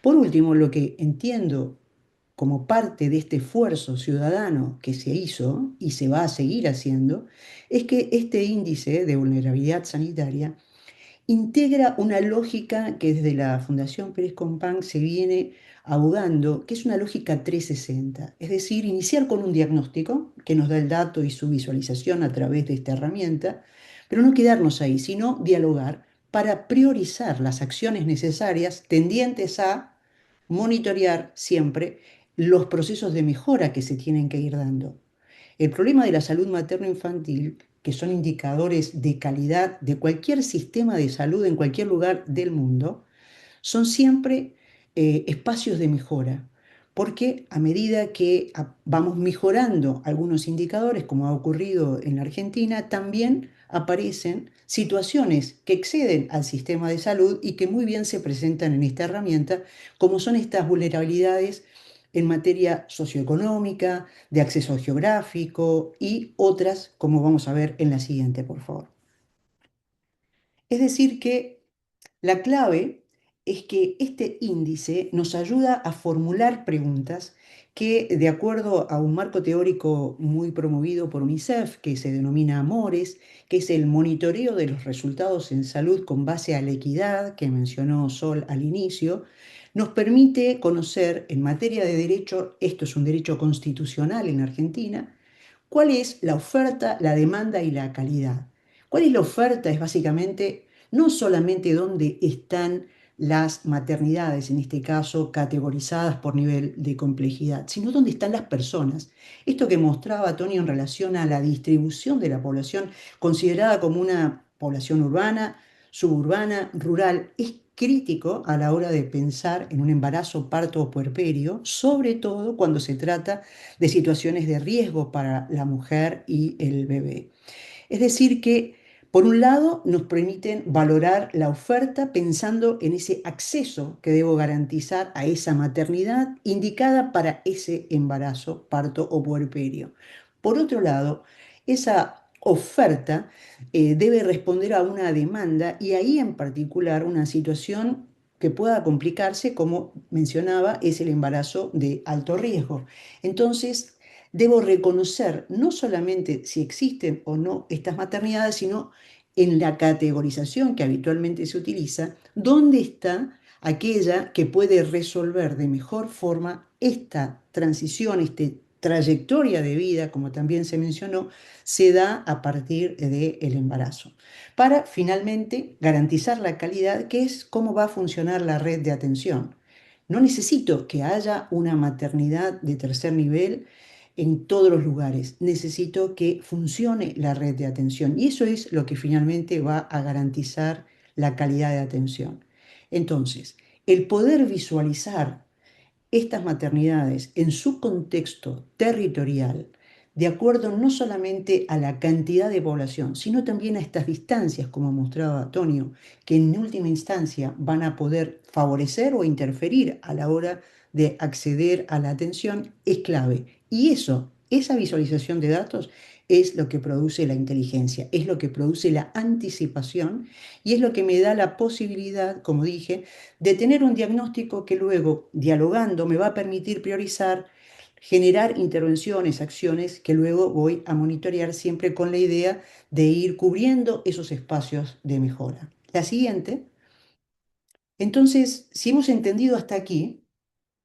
Por último, lo que entiendo como parte de este esfuerzo ciudadano que se hizo y se va a seguir haciendo, es que este índice de vulnerabilidad sanitaria integra una lógica que desde la Fundación Pérez Compán se viene abogando, que es una lógica 360, es decir, iniciar con un diagnóstico que nos da el dato y su visualización a través de esta herramienta, pero no quedarnos ahí, sino dialogar para priorizar las acciones necesarias tendientes a monitorear siempre los procesos de mejora que se tienen que ir dando. El problema de la salud materno-infantil, que son indicadores de calidad de cualquier sistema de salud en cualquier lugar del mundo, son siempre espacios de mejora, porque a medida que vamos mejorando algunos indicadores, como ha ocurrido en la Argentina, también aparecen situaciones que exceden al sistema de salud y que muy bien se presentan en esta herramienta, como son estas vulnerabilidades en materia socioeconómica, de acceso geográfico y otras, como vamos a ver en la siguiente, por favor. Es decir, que la clave es que este índice nos ayuda a formular preguntas que, de acuerdo a un marco teórico muy promovido por UNICEF, que se denomina AMORES, que es el monitoreo de los resultados en salud con base a la equidad, que mencionó Sol al inicio, nos permite conocer en materia de derecho, esto es un derecho constitucional en Argentina, cuál es la oferta, la demanda y la calidad. ¿Cuál es la oferta? Es básicamente no solamente dónde están las maternidades, en este caso categorizadas por nivel de complejidad, sino dónde están las personas. Esto que mostraba Tony en relación a la distribución de la población, considerada como una población urbana, suburbana, rural, es crítico a la hora de pensar en un embarazo, parto o puerperio, sobre todo cuando se trata de situaciones de riesgo para la mujer y el bebé. Es decir, que por un lado nos permiten valorar la oferta pensando en ese acceso que debo garantizar a esa maternidad indicada para ese embarazo, parto o puerperio. Por otro lado, esa oferta debe responder a una demanda y ahí en particular una situación que pueda complicarse, como mencionaba, es el embarazo de alto riesgo. Entonces, debo reconocer no solamente si existen o no estas maternidades, sino en la categorización que habitualmente se utiliza, dónde está aquella que puede resolver de mejor forma esta transición, esta trayectoria de vida, como también se mencionó, se da a partir del embarazo, para finalmente garantizar la calidad, que es cómo va a funcionar la red de atención. No necesito que haya una maternidad de tercer nivel en todos los lugares. Necesito que funcione la red de atención y eso es lo que finalmente va a garantizar la calidad de atención. Entonces, el poder visualizar estas maternidades en su contexto territorial, de acuerdo no solamente a la cantidad de población, sino también a estas distancias, como mostraba Antonio, que en última instancia van a poder favorecer o interferir a la hora de acceder a la atención, es clave. Y eso, esa visualización de datos, es lo que produce la inteligencia, es lo que produce la anticipación y es lo que me da la posibilidad, como dije, de tener un diagnóstico que luego, dialogando, me va a permitir priorizar, generar intervenciones, acciones que luego voy a monitorear siempre con la idea de ir cubriendo esos espacios de mejora. La siguiente. Entonces, si hemos entendido hasta aquí,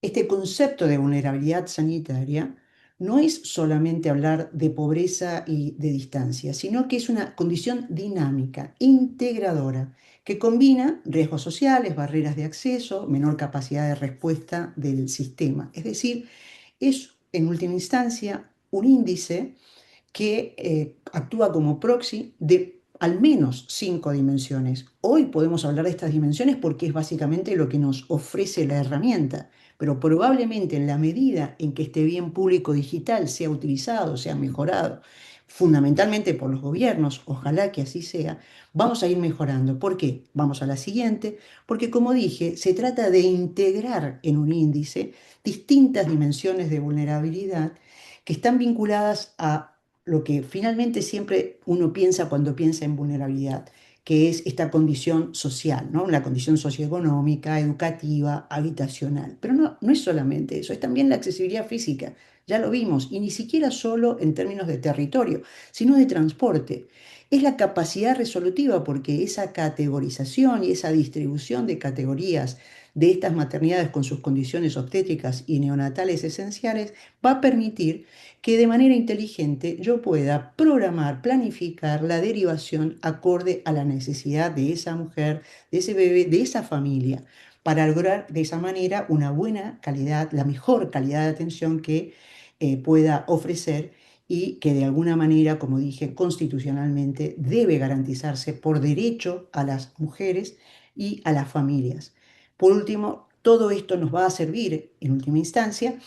este concepto de vulnerabilidad sanitaria no es solamente hablar de pobreza y de distancia, sino que es una condición dinámica, integradora, que combina riesgos sociales, barreras de acceso, menor capacidad de respuesta del sistema. Es decir, es en última instancia un índice que actúa como proxy de al menos 5 dimensiones. Hoy podemos hablar de estas dimensiones porque es básicamente lo que nos ofrece la herramienta, pero probablemente en la medida en que este bien público digital sea utilizado, sea mejorado, fundamentalmente por los gobiernos, ojalá que así sea, vamos a ir mejorando. ¿Por qué? Vamos a la siguiente, porque como dije, se trata de integrar en un índice distintas dimensiones de vulnerabilidad que están vinculadas a lo que finalmente siempre uno piensa cuando piensa en vulnerabilidad, que es esta condición social, ¿no? La condición socioeconómica, educativa, habitacional. Pero no es solamente eso, es también la accesibilidad física, ya lo vimos, y ni siquiera solo en términos de territorio, sino de transporte. Es la capacidad resolutiva, porque esa categorización y esa distribución de categorías de estas maternidades con sus condiciones obstétricas y neonatales esenciales va a permitir que de manera inteligente yo pueda programar, planificar la derivación acorde a la necesidad de esa mujer, de ese bebé, de esa familia, para lograr de esa manera una buena calidad, la mejor calidad de atención que pueda ofrecer y que de alguna manera, como dije, constitucionalmente debe garantizarse por derecho a las mujeres y a las familias. Por último, todo esto nos va a servir en última instancia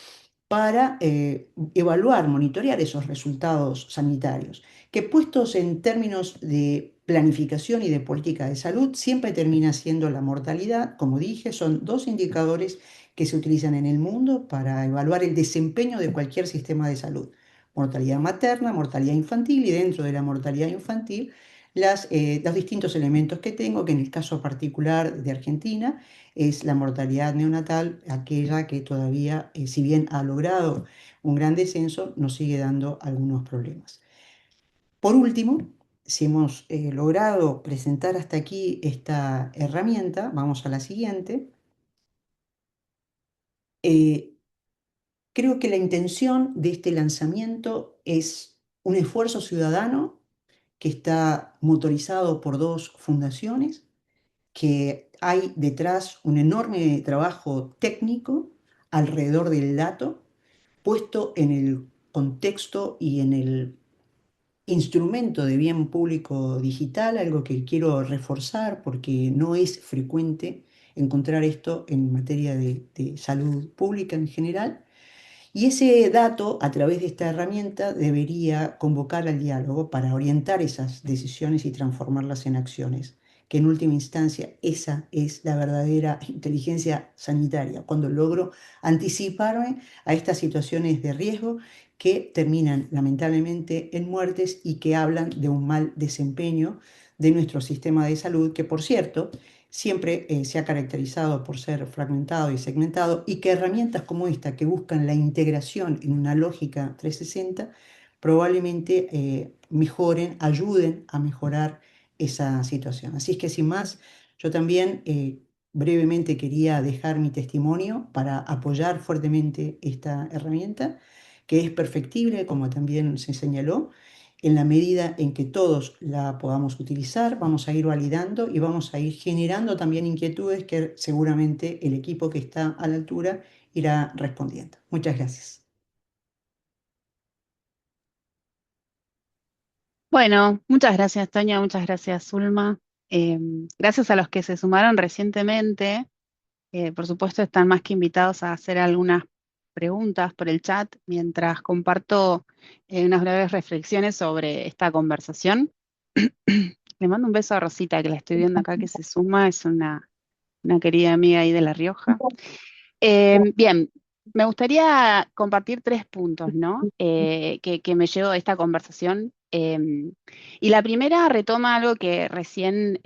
para evaluar, monitorear esos resultados sanitarios, que puestos en términos de planificación y de política de salud, siempre termina siendo la mortalidad. Como dije, son dos indicadores que se utilizan en el mundo para evaluar el desempeño de cualquier sistema de salud. Mortalidad materna, mortalidad infantil, y dentro de la mortalidad infantil, los distintos elementos que tengo, que en el caso particular de Argentina es la mortalidad neonatal, aquella que todavía, si bien ha logrado un gran descenso, nos sigue dando algunos problemas. Por último, si hemos logrado presentar hasta aquí esta herramienta, vamos a la siguiente. Eh, Creo que la intención de este lanzamiento es un esfuerzo ciudadano que está motorizado por dos fundaciones, que hay detrás un enorme trabajo técnico alrededor del dato, puesto en el contexto y en el instrumento de bien público digital, algo que quiero reforzar porque no es frecuente encontrar esto en materia de salud pública en general. Y ese dato, a través de esta herramienta, debería convocar al diálogo para orientar esas decisiones y transformarlas en acciones, que en última instancia esa es la verdadera inteligencia sanitaria, cuando logro anticiparme a estas situaciones de riesgo que terminan lamentablemente en muertes y que hablan de un mal desempeño de nuestro sistema de salud, que por cierto siempre se ha caracterizado por ser fragmentado y segmentado, y que herramientas como esta, que buscan la integración en una lógica 360, probablemente mejoren, ayuden a mejorar esa situación. Así es que sin más, yo también brevemente quería dejar mi testimonio para apoyar fuertemente esta herramienta, que es perfectible, como también se señaló. En la medida en que todos la podamos utilizar, vamos a ir validando y vamos a ir generando también inquietudes que seguramente el equipo que está a la altura irá respondiendo. Muchas gracias. Bueno, muchas gracias, Toña, muchas gracias, Zulma. Gracias a los que se sumaron recientemente. Por supuesto, están más que invitados a hacer algunas preguntas por el chat mientras comparto unas breves reflexiones sobre esta conversación. Le mando un beso a Rosita, que la estoy viendo acá, que se suma, es una querida amiga ahí de La Rioja. Bien, me gustaría compartir 3 puntos, ¿no? Que me llevo de esta conversación. Y la primera retoma algo que recién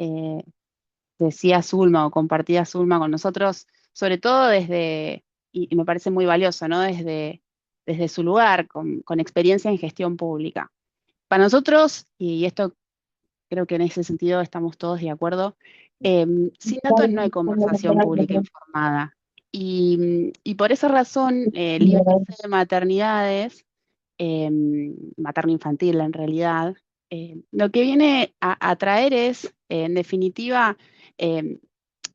decía Zulma o compartía Zulma con nosotros, sobre todo desde, y me parece muy valioso, ¿no? Desde su lugar, con experiencia en gestión pública. Para nosotros, y esto creo que en ese sentido estamos todos de acuerdo, sin datos no hay conversación pública informada. Y por esa razón, el índice de maternidades, materno-infantil en realidad, lo que viene a traer es, en definitiva, eh,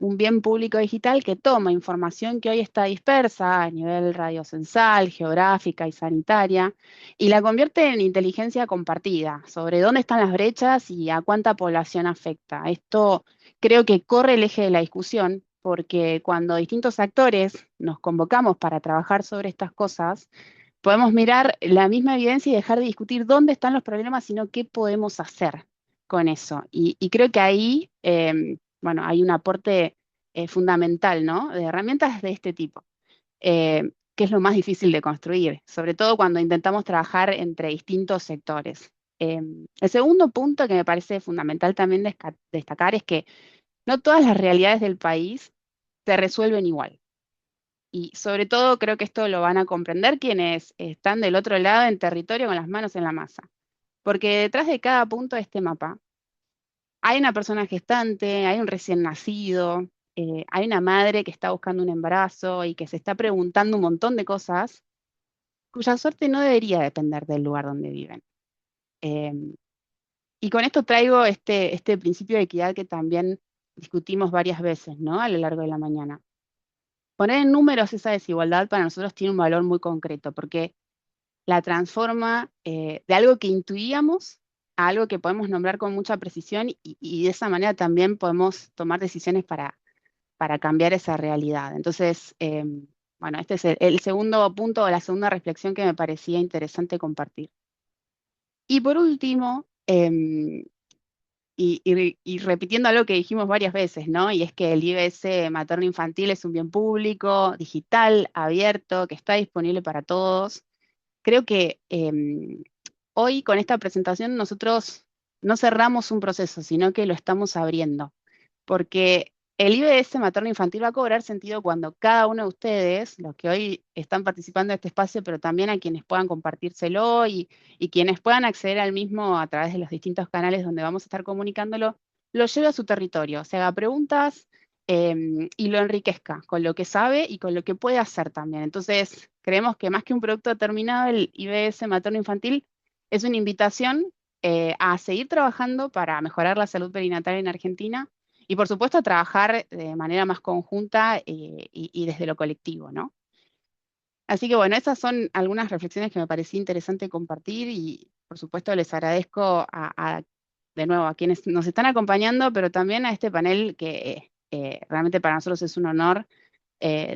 un bien público digital que toma información que hoy está dispersa a nivel radiocensal, geográfica y sanitaria, y la convierte en inteligencia compartida sobre dónde están las brechas y a cuánta población afecta. Esto creo que corre el eje de la discusión, porque cuando distintos actores nos convocamos para trabajar sobre estas cosas, podemos mirar la misma evidencia y dejar de discutir dónde están los problemas, sino qué podemos hacer con eso. Y creo que ahí, bueno, hay un aporte fundamental, ¿no? De herramientas de este tipo, que es lo más difícil de construir, sobre todo cuando intentamos trabajar entre distintos sectores. El segundo punto que me parece fundamental también destacar es que no todas las realidades del país se resuelven igual. Y sobre todo creo que esto lo van a comprender quienes están del otro lado en territorio con las manos en la masa. Porque detrás de cada punto de este mapa hay una persona gestante, hay un recién nacido, hay una madre que está buscando un embarazo y que se está preguntando un montón de cosas cuya suerte no debería depender del lugar donde viven. Em, y con esto traigo este principio de equidad que también discutimos varias veces, ¿no? A lo largo de la mañana. Poner en números esa desigualdad para nosotros tiene un valor muy concreto, porque la transforma de algo que intuíamos a algo que podemos nombrar con mucha precisión y de esa manera también podemos tomar decisiones para cambiar esa realidad. Entonces, bueno, este es el segundo punto o la segunda reflexión que me parecía interesante compartir. Y por último, y repitiendo algo que dijimos varias veces, ¿no? Y es que el IBS materno-infantil es un bien público, digital, abierto, que está disponible para todos. Creo que hoy con esta presentación nosotros no cerramos un proceso, sino que lo estamos abriendo, porque el IBS materno-infantil va a cobrar sentido cuando cada uno de ustedes, los que hoy están participando de este espacio, pero también a quienes puedan compartírselo y quienes puedan acceder al mismo a través de los distintos canales donde vamos a estar comunicándolo, lo lleve a su territorio, se haga preguntas y lo enriquezca con lo que sabe y con lo que puede hacer también. Entonces, creemos que más que un producto terminado, el IBS materno-infantil es una invitación a seguir trabajando para mejorar la salud perinatal en Argentina y por supuesto trabajar de manera más conjunta y desde lo colectivo, ¿no? Así que bueno, esas son algunas reflexiones que me parecía interesante compartir y por supuesto les agradezco de nuevo a quienes nos están acompañando, pero también a este panel que realmente para nosotros es un honor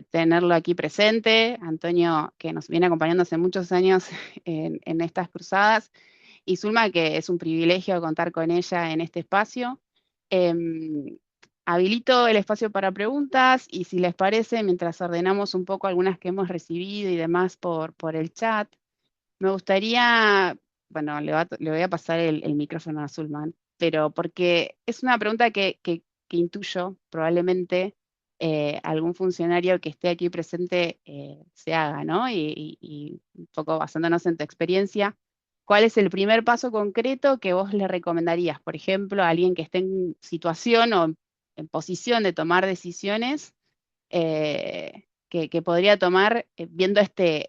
tenerlo aquí presente. Antonio, que nos viene acompañando hace muchos años en estas cruzadas, y Zulma, que es un privilegio contar con ella en este espacio. Habilito el espacio para preguntas y si les parece, mientras ordenamos un poco algunas que hemos recibido y demás por el chat, me gustaría, bueno, le voy a pasar el micrófono a Zulman, pero porque es una pregunta que intuyo probablemente algún funcionario que esté aquí presente se haga, ¿no? Y un poco basándonos en tu experiencia, ¿cuál es el primer paso concreto que vos le recomendarías, por ejemplo, a alguien que esté en situación o en posición de tomar decisiones que podría tomar viendo este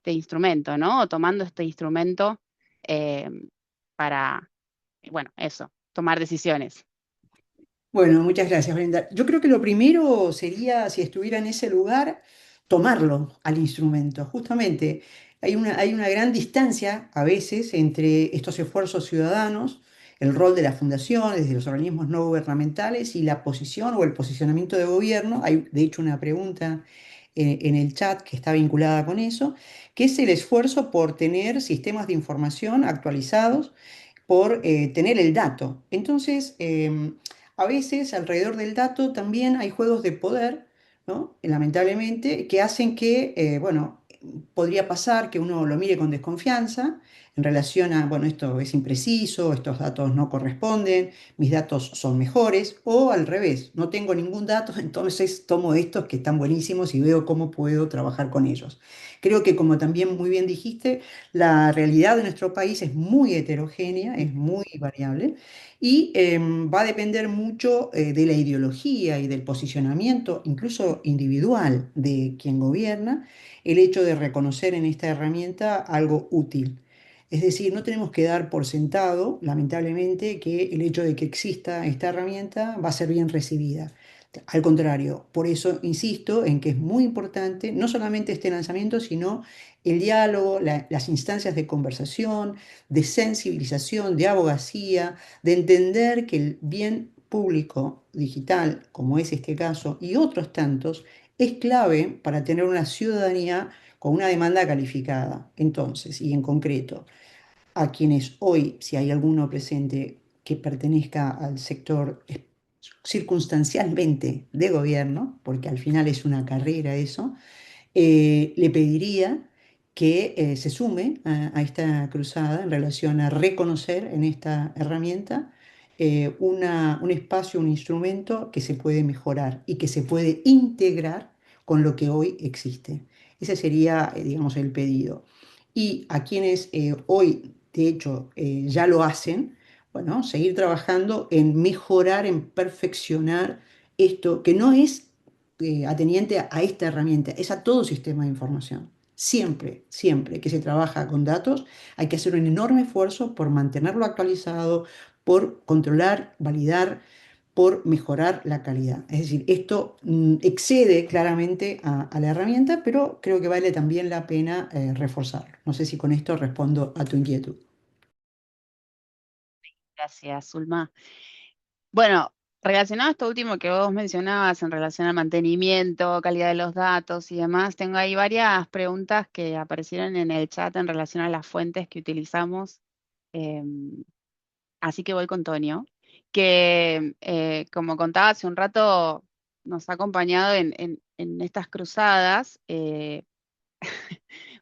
instrumento, ¿no? O tomando este instrumento eh, para, bueno, eso, tomar decisiones. Bueno, muchas gracias, Brenda. Yo creo que lo primero sería, si estuviera en ese lugar, tomarlo al instrumento. Justamente, hay una gran distancia a veces entre estos esfuerzos ciudadanos, el rol de las fundaciones, de los organismos no gubernamentales y la posición o el posicionamiento de gobierno. Hay, de hecho, una pregunta en el chat que está vinculada con eso, que es el esfuerzo por tener sistemas de información actualizados, por tener el dato. Entonces, a veces alrededor del dato también hay juegos de poder, ¿no? Lamentablemente, que hacen que, bueno, podría pasar que uno lo mire con desconfianza en relación a, bueno, esto es impreciso, estos datos no corresponden, mis datos son mejores, o al revés, no tengo ningún dato, entonces tomo estos que están buenísimos y veo cómo puedo trabajar con ellos. Creo que, como también muy bien dijiste, la realidad de nuestro país es muy heterogénea, es muy variable y va a depender mucho de la ideología y del posicionamiento, incluso individual, de quien gobierna, el hecho de reconocer en esta herramienta algo útil. Es decir, no tenemos que dar por sentado, lamentablemente, que el hecho de que exista esta herramienta va a ser bien recibida. Al contrario, por eso insisto en que es muy importante no solamente este lanzamiento, sino el diálogo, las instancias de conversación, de sensibilización, de abogacía, de entender que el bien público digital, como es este caso, y otros tantos, es clave para tener una ciudadanía con una demanda calificada. Entonces, y en concreto, a quienes hoy, si hay alguno presente que pertenezca al sector circunstancialmente de gobierno, porque al final es una carrera eso, le pediría que se sume a esta cruzada en relación a reconocer en esta herramienta un espacio, un instrumento que se puede mejorar y que se puede integrar con lo que hoy existe. Ese sería, digamos, el pedido. Y a quienes hoy, de hecho, ya lo hacen, bueno, seguir trabajando en mejorar, en perfeccionar esto, que no es ateniente a esta herramienta, es a todo sistema de información. Siempre, siempre que se trabaja con datos, hay que hacer un enorme esfuerzo por mantenerlo actualizado, por controlar, validar, por mejorar la calidad. Es decir, esto excede claramente a la herramienta, pero creo que vale también la pena reforzarlo. No sé si con esto respondo a tu inquietud. Gracias, Zulma. Bueno, relacionado a esto último que vos mencionabas en relación al mantenimiento, calidad de los datos y demás, tengo ahí varias preguntas que aparecieron en el chat en relación a las fuentes que utilizamos. Em, Así que voy con Tonio, que como contaba hace un rato, nos ha acompañado en estas cruzadas,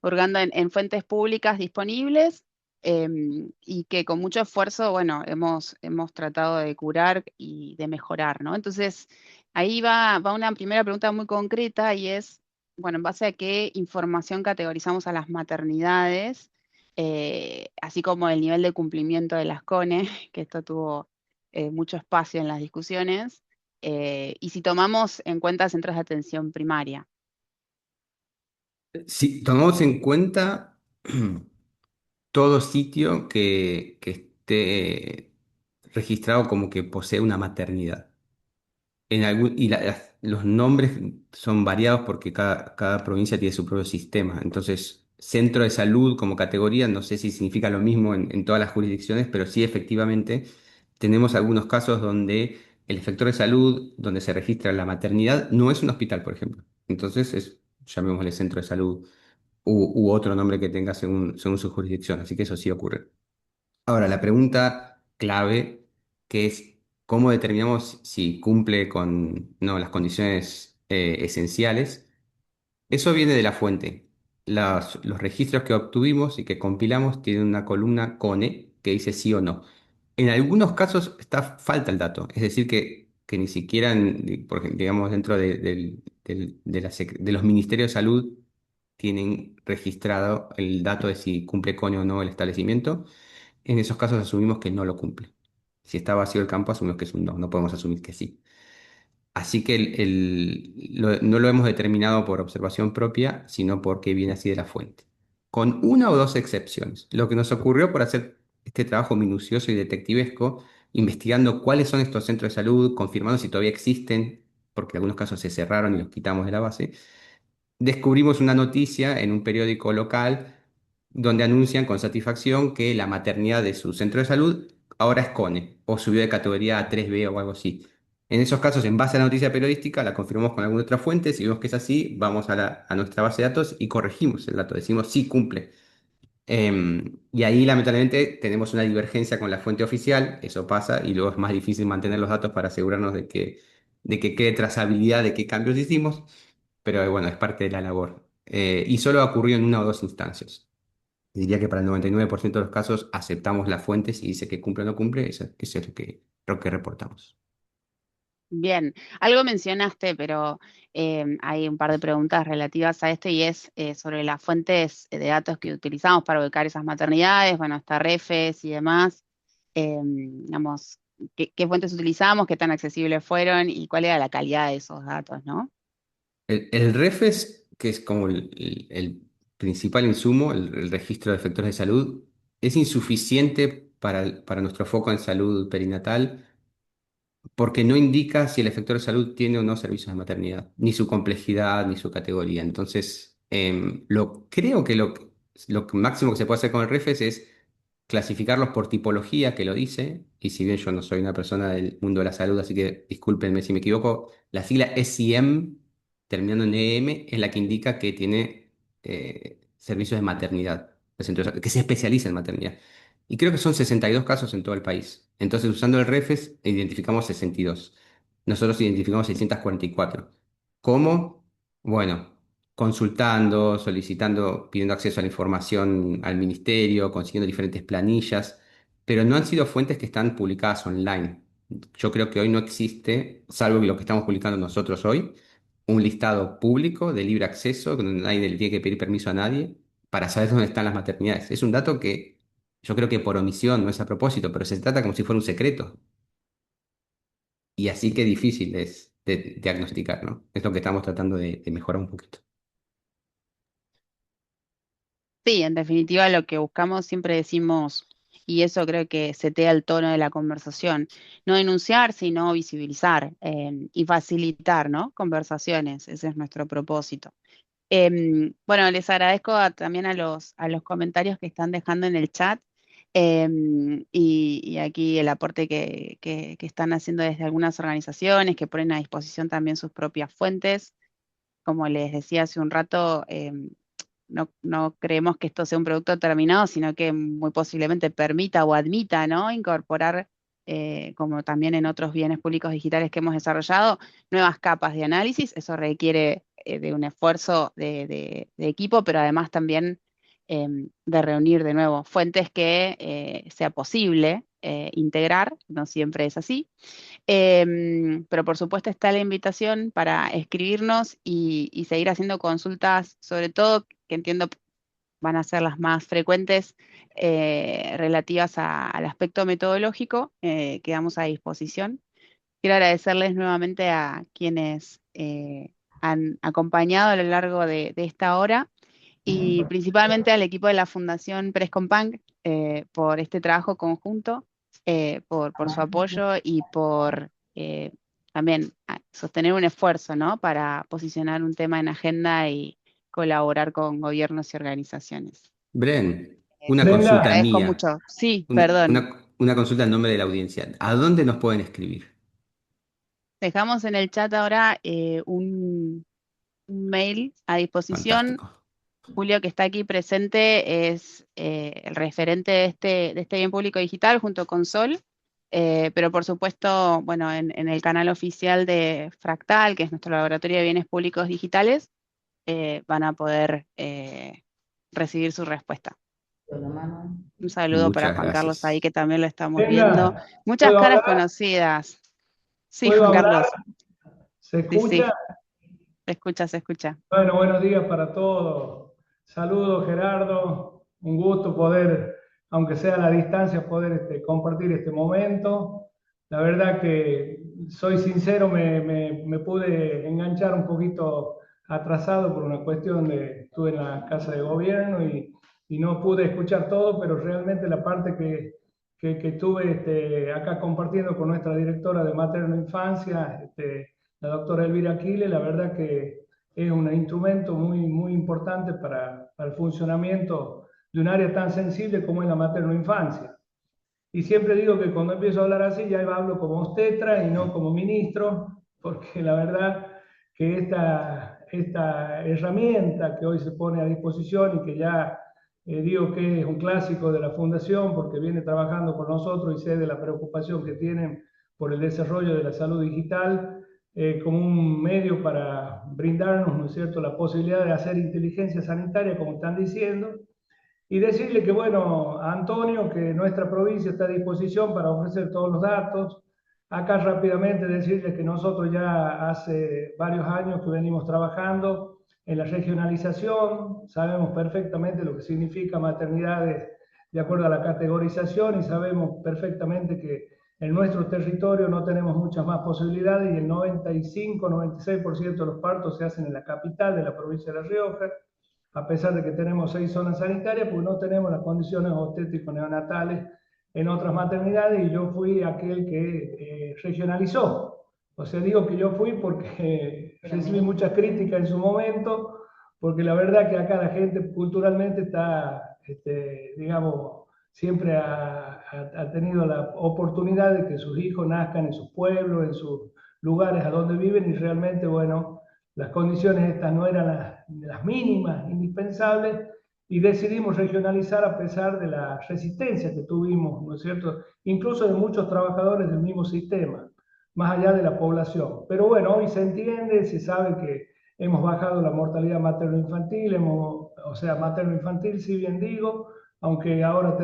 hurgando en fuentes públicas disponibles, y que con mucho esfuerzo, bueno, hemos tratado de curar y de mejorar, ¿no? Entonces, ahí va una primera pregunta muy concreta y es, bueno, ¿en base a qué información categorizamos a las maternidades? Así como el nivel de cumplimiento de las CONE, que esto tuvo mucho espacio en las discusiones, y si tomamos en cuenta centros de atención primaria. Si tomamos en cuenta todo sitio que esté registrado como que posee una maternidad. Los nombres son variados porque cada provincia tiene su propio sistema. Entonces, centro de salud como categoría, no sé si significa lo mismo en todas las jurisdicciones, pero sí efectivamente tenemos algunos casos donde el efector de salud, donde se registra la maternidad, no es un hospital, por ejemplo. Entonces, llamémosle centro de salud u otro nombre que tenga según su jurisdicción. Así que eso sí ocurre. Ahora, la pregunta clave, que es cómo determinamos si cumple con no, las condiciones esenciales, eso viene de la fuente. Los registros que obtuvimos y que compilamos tienen una columna CONE que dice sí o no. En algunos casos falta el dato, es decir, que ni siquiera, digamos, dentro de los ministerios de salud tienen registrado el dato de si cumple CONE o no el establecimiento. En esos casos asumimos que no lo cumple. Si está vacío el campo, asumimos que es un no, no podemos asumir que sí. Así que no lo hemos determinado por observación propia, sino porque viene así de la fuente. Con una o dos excepciones. Lo que nos ocurrió por hacer este trabajo minucioso y detectivesco, investigando cuáles son estos centros de salud, confirmando si todavía existen, porque en algunos casos se cerraron y los quitamos de la base, descubrimos una noticia en un periódico local donde anuncian con satisfacción que la maternidad de su centro de salud ahora es CONE o subió de categoría a 3B o algo así. En esos casos, en base a la noticia periodística, la confirmamos con alguna otra fuente. Si vemos que es así, vamos a nuestra base de datos y corregimos el dato. Decimos sí cumple. Y ahí, lamentablemente, tenemos una divergencia con la fuente oficial. Eso pasa y luego es más difícil mantener los datos para asegurarnos de que quede trazabilidad de qué cambios hicimos. Pero bueno, es parte de la labor. Y solo ha ocurrido en una o dos instancias. Diría que para el 99% de los casos aceptamos las fuentes y dice que cumple o no cumple, eso es lo que reportamos. Bien, algo mencionaste, pero hay un par de preguntas relativas a esto y es sobre las fuentes de datos que utilizamos para ubicar esas maternidades, bueno, está Refes y demás, digamos, qué fuentes utilizamos, qué tan accesibles fueron y cuál era la calidad de esos datos, ¿no? El REFES, que es como el principal insumo, el registro de efectores de salud, es insuficiente para nuestro foco en salud perinatal porque no indica si el efector de salud tiene o no servicios de maternidad, ni su complejidad, ni su categoría. Entonces, creo que lo máximo que se puede hacer con el REFES es clasificarlos por tipología, que lo dice, y si bien yo no soy una persona del mundo de la salud, así que discúlpenme si me equivoco, la sigla SIEM terminando en EM, es la que indica que tiene servicios de maternidad, entonces, que se especializa en maternidad. Y creo que son 62 casos en todo el país. Entonces, usando el REFES, identificamos 62. Nosotros identificamos 644. ¿Cómo? Bueno, consultando, solicitando, pidiendo acceso a la información al ministerio, consiguiendo diferentes planillas, pero no han sido fuentes que están publicadas online. Yo creo que hoy no existe, salvo lo que estamos publicando nosotros hoy, un listado público de libre acceso, donde nadie le tiene que pedir permiso a nadie para saber dónde están las maternidades. Es un dato que yo creo que por omisión, no es a propósito, pero se trata como si fuera un secreto. Y así que difícil es de diagnosticar, ¿no? Es lo que estamos tratando de mejorar un poquito. Sí, en definitiva lo que buscamos siempre decimos, y eso creo que setea el tono de la conversación, no denunciar, sino visibilizar y facilitar, ¿no? Conversaciones, ese es nuestro propósito. Bueno, les agradezco también a los comentarios que están dejando en el chat y aquí el aporte que están haciendo desde algunas organizaciones que ponen a disposición también sus propias fuentes. Como les decía hace un rato, no creemos que esto sea un producto terminado, sino que muy posiblemente permita o admita, ¿no? Incorporar, como también en otros bienes públicos digitales que hemos desarrollado, nuevas capas de análisis. Eso requiere de un esfuerzo de equipo, pero además también de reunir de nuevo fuentes que sea posible integrar, no siempre es así. Pero por supuesto está la invitación para escribirnos y seguir haciendo consultas, sobre todo que entiendo van a ser las más frecuentes relativas al aspecto metodológico. Quedamos a disposición. Quiero agradecerles nuevamente a quienes han acompañado a lo largo de esta hora y principalmente al equipo de la Fundación Prescompanc por este trabajo conjunto, por su apoyo y por también sostener un esfuerzo, ¿no? Para posicionar un tema en agenda y colaborar con gobiernos y organizaciones. Bren, una Les consulta Brenda, agradezco mía, mucho. Sí, perdón. una consulta en nombre de la audiencia. ¿A dónde nos pueden escribir? Dejamos en el chat ahora un mail a disposición. Fantástico. Julio, que está aquí presente, es el referente de este bien público digital junto con Sol, pero por supuesto, bueno, en el canal oficial de Fractal, que es nuestro laboratorio de bienes públicos digitales, van a poder recibir su respuesta. Un saludo para Muchas Juan Carlos ahí, gracias. que también lo estamos viendo. Brenda, Muchas ¿puedo caras hablar? conocidas. Sí, ¿Puedo Juan hablar? Carlos. ¿Se Sí, sí, escucha? se escucha, se escucha. Bueno, buenos días para todos. Saludos, Gerardo. Un gusto poder, aunque sea a la distancia, poder compartir este momento. La verdad que soy sincero, me pude enganchar un poquito atrasado por una cuestión de, estuve en la casa de gobierno y no pude escuchar todo, pero realmente la parte que estuve acá compartiendo con nuestra directora de materno infancia, la doctora Elvira Aquiles, la verdad que es un instrumento muy importante para el funcionamiento de un área tan sensible como es la materno-infancia. Y siempre digo que cuando empiezo a hablar así ya hablo como obstetra y no como ministro, porque la verdad que esta herramienta que hoy se pone a disposición y que ya digo que es un clásico de la Fundación porque viene trabajando con nosotros y sé de la preocupación que tienen por el desarrollo de la salud digital, como un medio para brindarnos, ¿no es cierto?, la posibilidad de hacer inteligencia sanitaria, como están diciendo, y decirle que, bueno, a Antonio, que nuestra provincia está a disposición para ofrecer todos los datos. Acá rápidamente decirle que nosotros ya hace varios años que venimos trabajando en la regionalización, sabemos perfectamente lo que significa maternidades de acuerdo a la categorización y sabemos perfectamente que en nuestro territorio no tenemos muchas más posibilidades y el 95-96% de los partos se hacen en la capital de la provincia de La Rioja, a pesar de que tenemos 6 zonas sanitarias, porque no tenemos las condiciones obstétrico-neonatales en otras maternidades y yo fui aquel que regionalizó. O sea, digo que yo fui porque recibí muchas críticas en su momento, porque la verdad que acá la gente culturalmente está, digamos, siempre ha tenido la oportunidad de que sus hijos nazcan en sus pueblos, en sus lugares a donde viven y realmente, bueno, las condiciones estas no eran las mínimas, indispensables, y decidimos regionalizar a pesar de la resistencia que tuvimos, ¿no es cierto? Incluso de muchos trabajadores del mismo sistema, más allá de la población. Pero bueno, hoy se entiende, se sabe que hemos bajado la mortalidad materno-infantil, o sea, materno-infantil, si bien digo, aunque ahora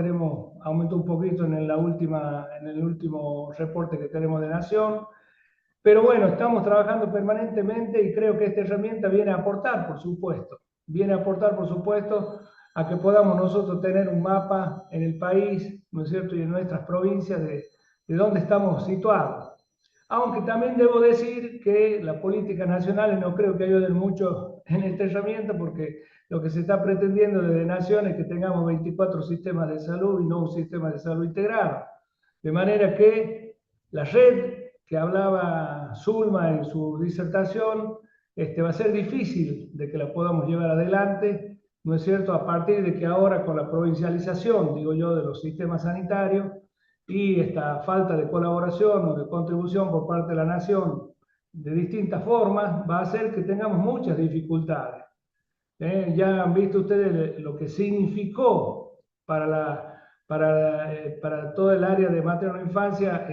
aumentó un poquito en el último reporte que tenemos de Nación. Pero bueno, estamos trabajando permanentemente y creo que esta herramienta viene a aportar, por supuesto. Viene a aportar, por supuesto, a que podamos nosotros tener un mapa en el país, ¿no es cierto?, y en nuestras provincias de dónde estamos situados. Aunque también debo decir que las políticas nacionales no creo que ayuden mucho en esta herramienta, porque lo que se está pretendiendo desde Nación es que tengamos 24 sistemas de salud y no un sistema de salud integrado. De manera que la red que hablaba Zulma en su disertación, va a ser difícil de que la podamos llevar adelante, ¿no es cierto?, a partir de que ahora con la provincialización, digo yo, de los sistemas sanitarios y esta falta de colaboración o de contribución por parte de la Nación de distintas formas, va a hacer que tengamos muchas dificultades. Ya han visto ustedes lo que significó para todo el área de materno-infancia,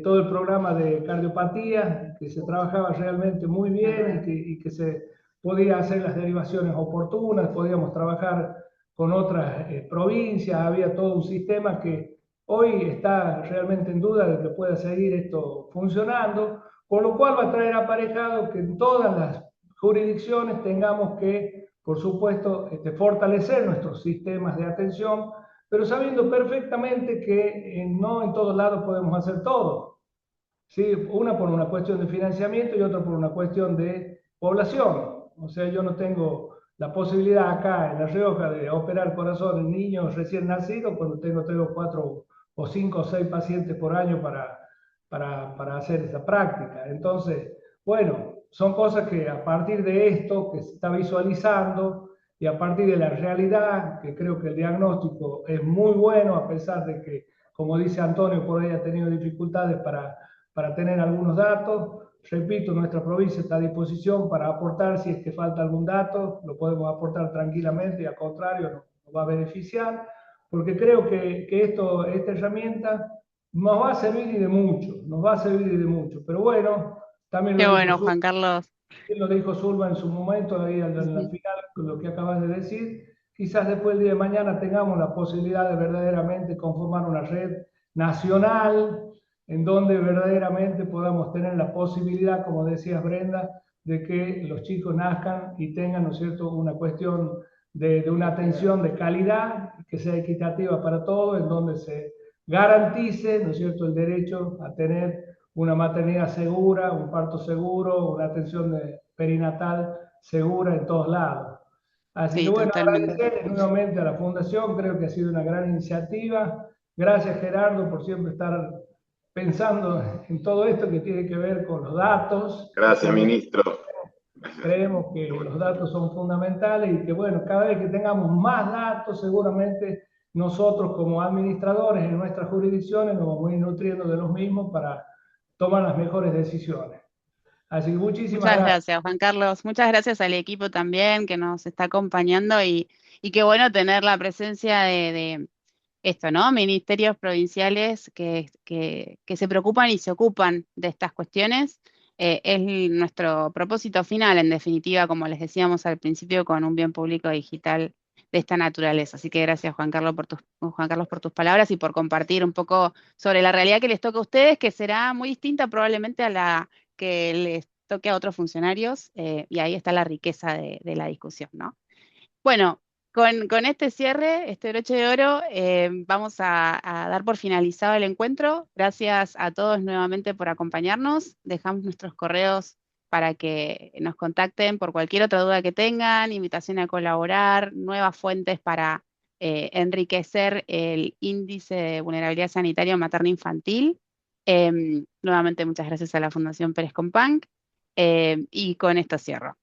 todo el programa de cardiopatía, que se trabajaba realmente muy bien y que se podía hacer las derivaciones oportunas, podíamos trabajar con otras provincias, había todo un sistema que hoy está realmente en duda de que pueda seguir esto funcionando, con lo cual va a traer aparejado que en todas las jurisdicciones tengamos que, por supuesto, fortalecer nuestros sistemas de atención, pero sabiendo perfectamente que no en todos lados podemos hacer todo. ¿Sí? Una por una cuestión de financiamiento y otra por una cuestión de población. O sea, yo no tengo la posibilidad acá en La Rioja de operar corazón en niños recién nacidos cuando tengo 3 o 4 o 5 o 6 pacientes por año para hacer esa práctica. Entonces, bueno, son cosas que a partir de esto que se está visualizando y a partir de la realidad, que creo que el diagnóstico es muy bueno, a pesar de que, como dice Antonio, por ahí ha tenido dificultades para tener algunos datos. Repito, nuestra provincia está a disposición para aportar si es que falta algún dato, lo podemos aportar tranquilamente y al contrario nos va a beneficiar, porque creo que esta herramienta nos va a servir y de mucho, nos va a servir y de mucho. Pero bueno, también Qué bueno, Juan Carlos. lo dijo Zulma en su momento, ahí en la final, con lo que acabas de decir. Quizás después del día de mañana tengamos la posibilidad de verdaderamente conformar una red nacional en donde verdaderamente podamos tener la posibilidad, como decías Brenda, de que los chicos nazcan y tengan, ¿no es cierto?, una cuestión de una atención de calidad, que sea equitativa para todos, en donde se garantice, ¿no es cierto?, el derecho a tener una maternidad segura, un parto seguro, una atención perinatal segura en todos lados. Así Sí, que bueno, totalmente. agradecer nuevamente a la Fundación, creo que ha sido una gran iniciativa. Gracias Gerardo por siempre estar pensando en todo esto que tiene que ver con los datos. Gracias, ministro. Creemos que los datos son fundamentales y que bueno, cada vez que tengamos más datos, seguramente nosotros como administradores en nuestras jurisdicciones nos vamos a ir nutriendo de los mismos para tomar las mejores decisiones. Así que muchísimas Muchas gracias. gracias, Juan Carlos. Muchas gracias al equipo también que nos está acompañando y qué bueno tener la presencia de esto, ¿no? Ministerios provinciales que se preocupan y se ocupan de estas cuestiones. Es nuestro propósito final, en definitiva, como les decíamos al principio, con un bien público digital de esta naturaleza. Así que gracias, Juan Carlos, por tus palabras y por compartir un poco sobre la realidad que les toca a ustedes, que será muy distinta probablemente a la que les toque a otros funcionarios, y ahí está la riqueza de la discusión, ¿no? Bueno, con este cierre, este broche de oro, vamos a dar por finalizado el encuentro. Gracias a todos nuevamente por acompañarnos. Dejamos nuestros correos para que nos contacten por cualquier otra duda que tengan, invitación a colaborar, nuevas fuentes para enriquecer el índice de vulnerabilidad sanitaria materno-infantil. Nuevamente, muchas gracias a la Fundación Pérez Companc, y con esto cierro.